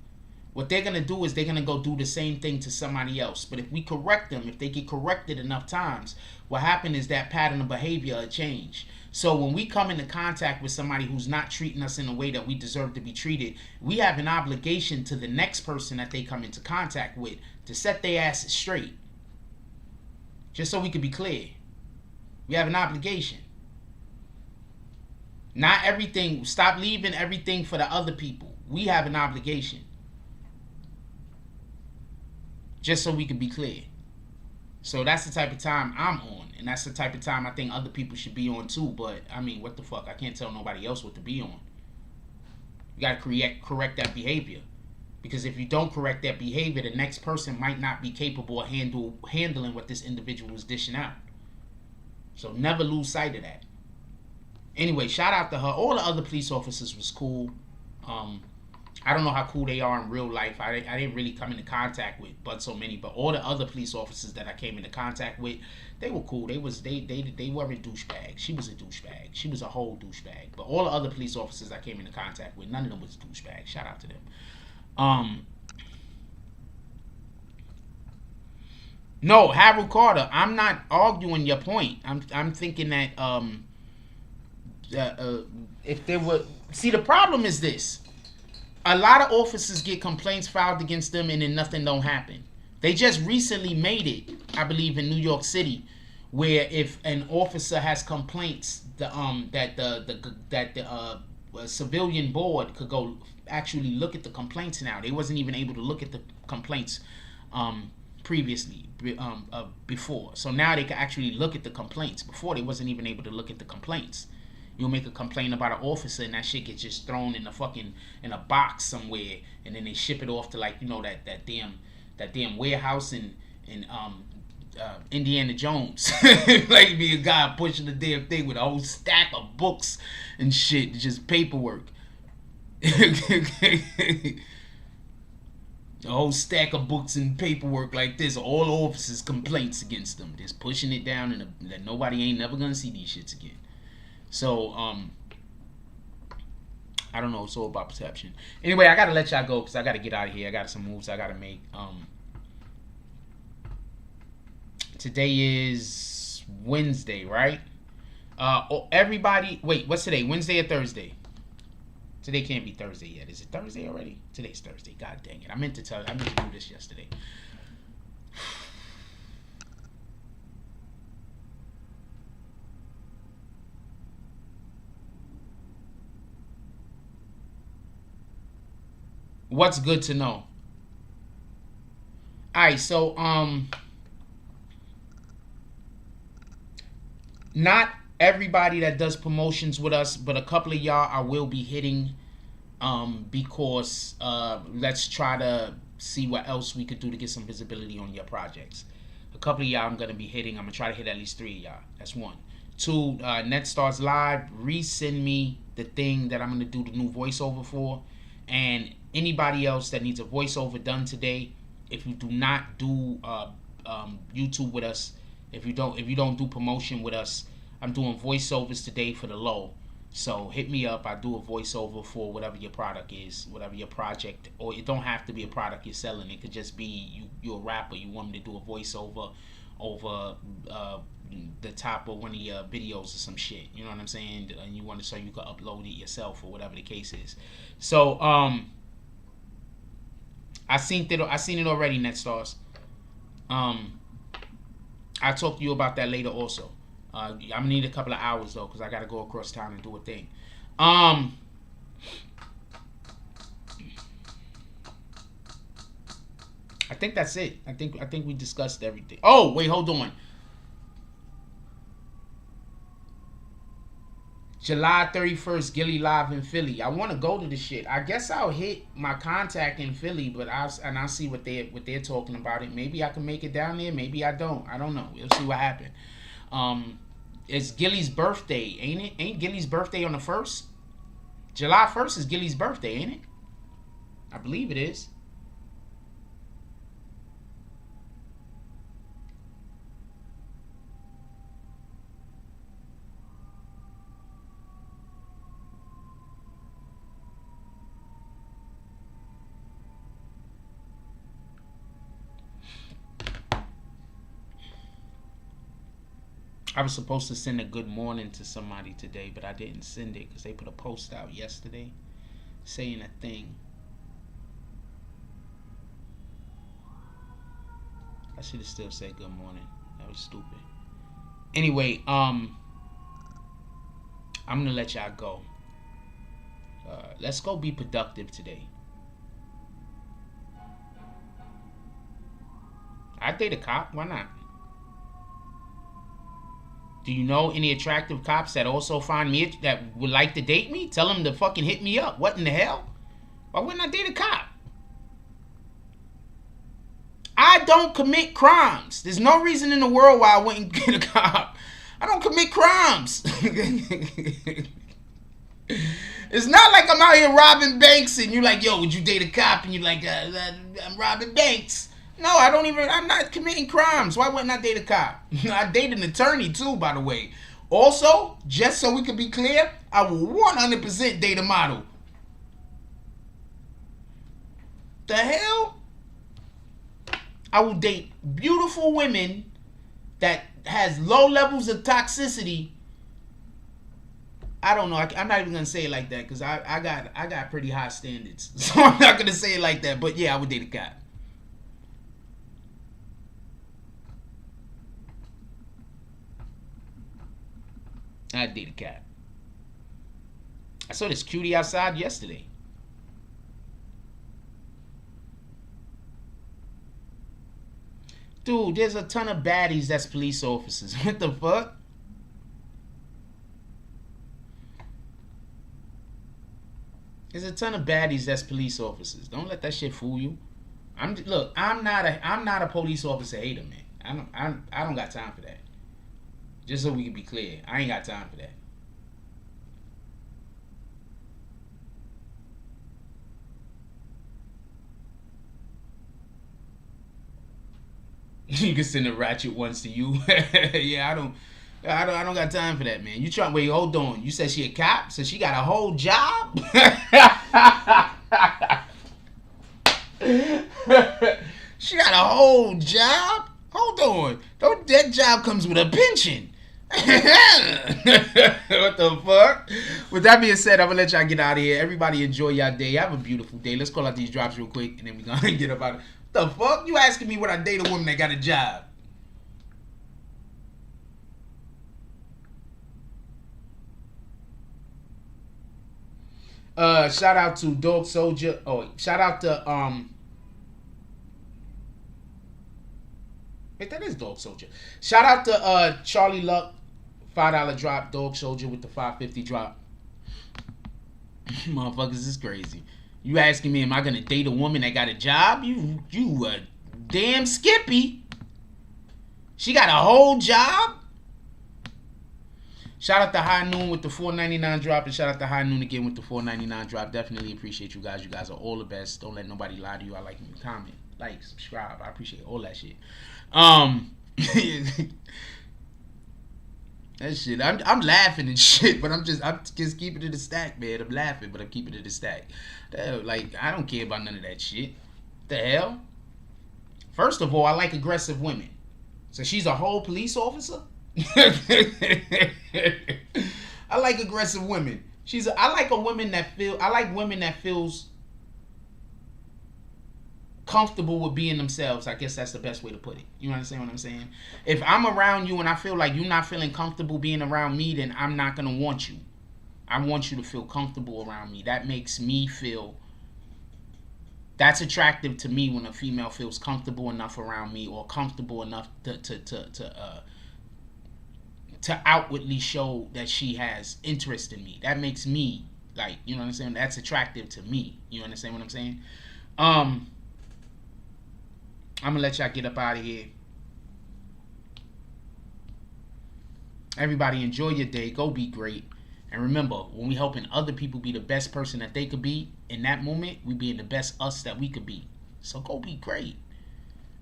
what they're gonna do is they're gonna go do the same thing to somebody else. But if we correct them, if they get corrected enough times, what happens is that pattern of behavior will change. So when we come into contact with somebody who's not treating us in a way that we deserve to be treated, we have an obligation to the next person that they come into contact with to set their asses straight. Just so we can be clear. We have an obligation. Not everything, stop leaving everything for the other people. We have an obligation. Just so we can be clear. So that's the type of time I'm on. And that's the type of time I think other people should be on too. But, I mean, what the fuck? I can't tell nobody else what to be on. You got to correct that behavior. Because if you don't correct that behavior, the next person might not be capable of handling what this individual is dishing out. So never lose sight of that. Anyway, shout out to her. All the other police officers was cool. I don't know how cool they are in real life. I didn't really come into contact with but so many, but all the other police officers that I came into contact with, they were cool. They weren't douchebags. She was a douchebag. She was a whole douchebag. But all the other police officers I came into contact with, none of them was douchebags. Shout out to them. No, Harold Carter, I'm not arguing your point. I'm thinking that if there were, see, the problem is this. A lot of officers get complaints filed against them and then nothing don't happen. They just recently made it, I believe, in New York City, where if an officer has complaints, that the civilian board could go actually look at the complaints now. They wasn't even able to look at the complaints previously, before. So now they can actually look at the complaints. Before, they wasn't even able to look at the complaints. You'll make a complaint about an officer and that shit gets just thrown in a box somewhere, and then they ship it off to, like, you know, that damn warehouse in Indiana Jones. Like, be a guy pushing the damn thing with a whole stack of books and shit, just paperwork. A whole stack of books and paperwork like this, all officers' complaints against them, just pushing it down, and that nobody ain't never gonna see these shits again. So, I don't know. It's all about perception. Anyway, I gotta let y'all go because I gotta get out of here. I got some moves I gotta make. Today is Wednesday, right? Everybody, wait, what's today? Wednesday or Thursday? Today can't be Thursday yet. Is it Thursday already? Today's Thursday. God dang it. I meant to do this yesterday. What's good to know? Alright, so not everybody that does promotions with us, but a couple of y'all I will be hitting, because let's try to see what else we could do to get some visibility on your projects. A couple of y'all I'm gonna be hitting. I'm gonna try to hit at least 3 of y'all. That's 1. 2, NetStars Live, resend me the thing that I'm gonna do the new voiceover for. And anybody else that needs a voiceover done today, if you do not do YouTube with us, if you don't do promotion with us, I'm doing voiceovers today for the low. So hit me up. I do a voiceover for whatever your product is, whatever your project, or it don't have to be a product you're selling. It could just be you're a rapper. You want me to do a voiceover over the top of one of your videos or some shit. You know what I'm saying? And you want to, so you can upload it yourself or whatever the case is. So I seen it already, NetStars. I'll talk to you about that later also. I'm gonna need a couple of hours though, because I gotta go across town and do a thing. I think that's it. I think we discussed everything. Oh, wait, hold on. July 31st, Gilly Live in Philly. I want to go to the shit. I guess I'll hit my contact in Philly, but I'll see what they're talking about it. Maybe I can make it down there. Maybe I don't. I don't know. We'll see what happens. It's Gilly's birthday, ain't it? Ain't Gilly's birthday on the 1st? July 1st is Gilly's birthday, ain't it? I believe it is. I was supposed to send a good morning to somebody today, but I didn't send it because they put a post out yesterday saying a thing. I should have still said good morning. That was stupid. Anyway, I'm gonna let y'all go. Let's go be productive today. I'd date a cop. Why not? Do you know any attractive cops that also find me, that would like to date me? Tell them to fucking hit me up. What in the hell? Why wouldn't I date a cop? I don't commit crimes. There's no reason in the world why I wouldn't get a cop. I don't commit crimes. It's not like I'm out here robbing banks and you're like, yo, would you date a cop? And you're like, I'm robbing banks. No, I'm not committing crimes. Why wouldn't I date a cop? I date an attorney too, by the way. Also, just so we can be clear, I will 100% date a model. The hell? I will date beautiful women that has low levels of toxicity. I don't know. I'm not even gonna say it like that because I got pretty high standards, so I'm not gonna say it like that. But yeah, I would date a cop. I'd date a cat. I saw this cutie outside yesterday. Dude, there's a ton of baddies that's police officers. What the fuck? There's a ton of baddies that's police officers. Don't let that shit fool you. I'm not a police officer hater, man. I don't got time for that. Just so we can be clear, I ain't got time for that. You can send a ratchet once to you. Yeah, I don't got time for that, man. You trying? Wait, hold on. You said she a cop, so she got a whole job. She got a whole job. Hold on. That job comes with a pension. What the fuck? With that being said, I'm gonna let y'all get out of here. Everybody enjoy y'all day. Have a beautiful day. Let's call out these drops real quick, and then we're gonna get about it. What the fuck? You asking me would I date a woman that got a job? Shout out to Dog Soulja. Oh, shout out to wait, that is Dog Soulja. Shout out to Charlie Luck, $5 drop. Dog Soulja with the $5.50 drop. Motherfuckers is crazy. You asking me, am I gonna date a woman that got a job? You damn Skippy. She got a whole job. Shout out to High Noon with the $4.99 drop, and shout out to High Noon again with the $4.99 drop. Definitely appreciate you guys. You guys are all the best. Don't let nobody lie to you. I like you. Comment, like, subscribe. I appreciate all that shit. That shit. I'm laughing and shit, but I'm just keeping it in the stack, man. I'm laughing, but I'm keeping it in the stack. Like, I don't care about none of that shit. The hell? First of all, I like aggressive women. So she's a whole police officer? I like aggressive women. I like women that feels comfortable with being themselves. I guess that's the best way to put it. You understand what I'm saying? If I'm around you and I feel like you're not feeling comfortable being around me, then I'm not gonna want you. I want you to feel comfortable around me. That makes me feel. That's attractive to me when a female feels comfortable enough around me, or comfortable enough to outwardly show that she has interest in me. That makes me, like, you know what I'm saying? That's attractive to me. You understand what I'm saying? I'm gonna let y'all get up out of here. Everybody enjoy your day. Go be great. And remember, when we helping other people be the best person that they could be, in that moment, we being the best us that we could be. So go be great.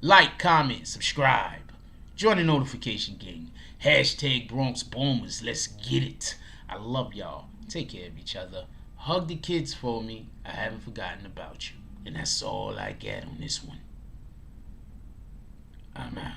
Like, comment, subscribe. Join the notification gang. Hashtag Bronx Bombers. Let's get it. I love y'all. Take care of each other. Hug the kids for me. I haven't forgotten about you. And that's all I got on this one. I'm out.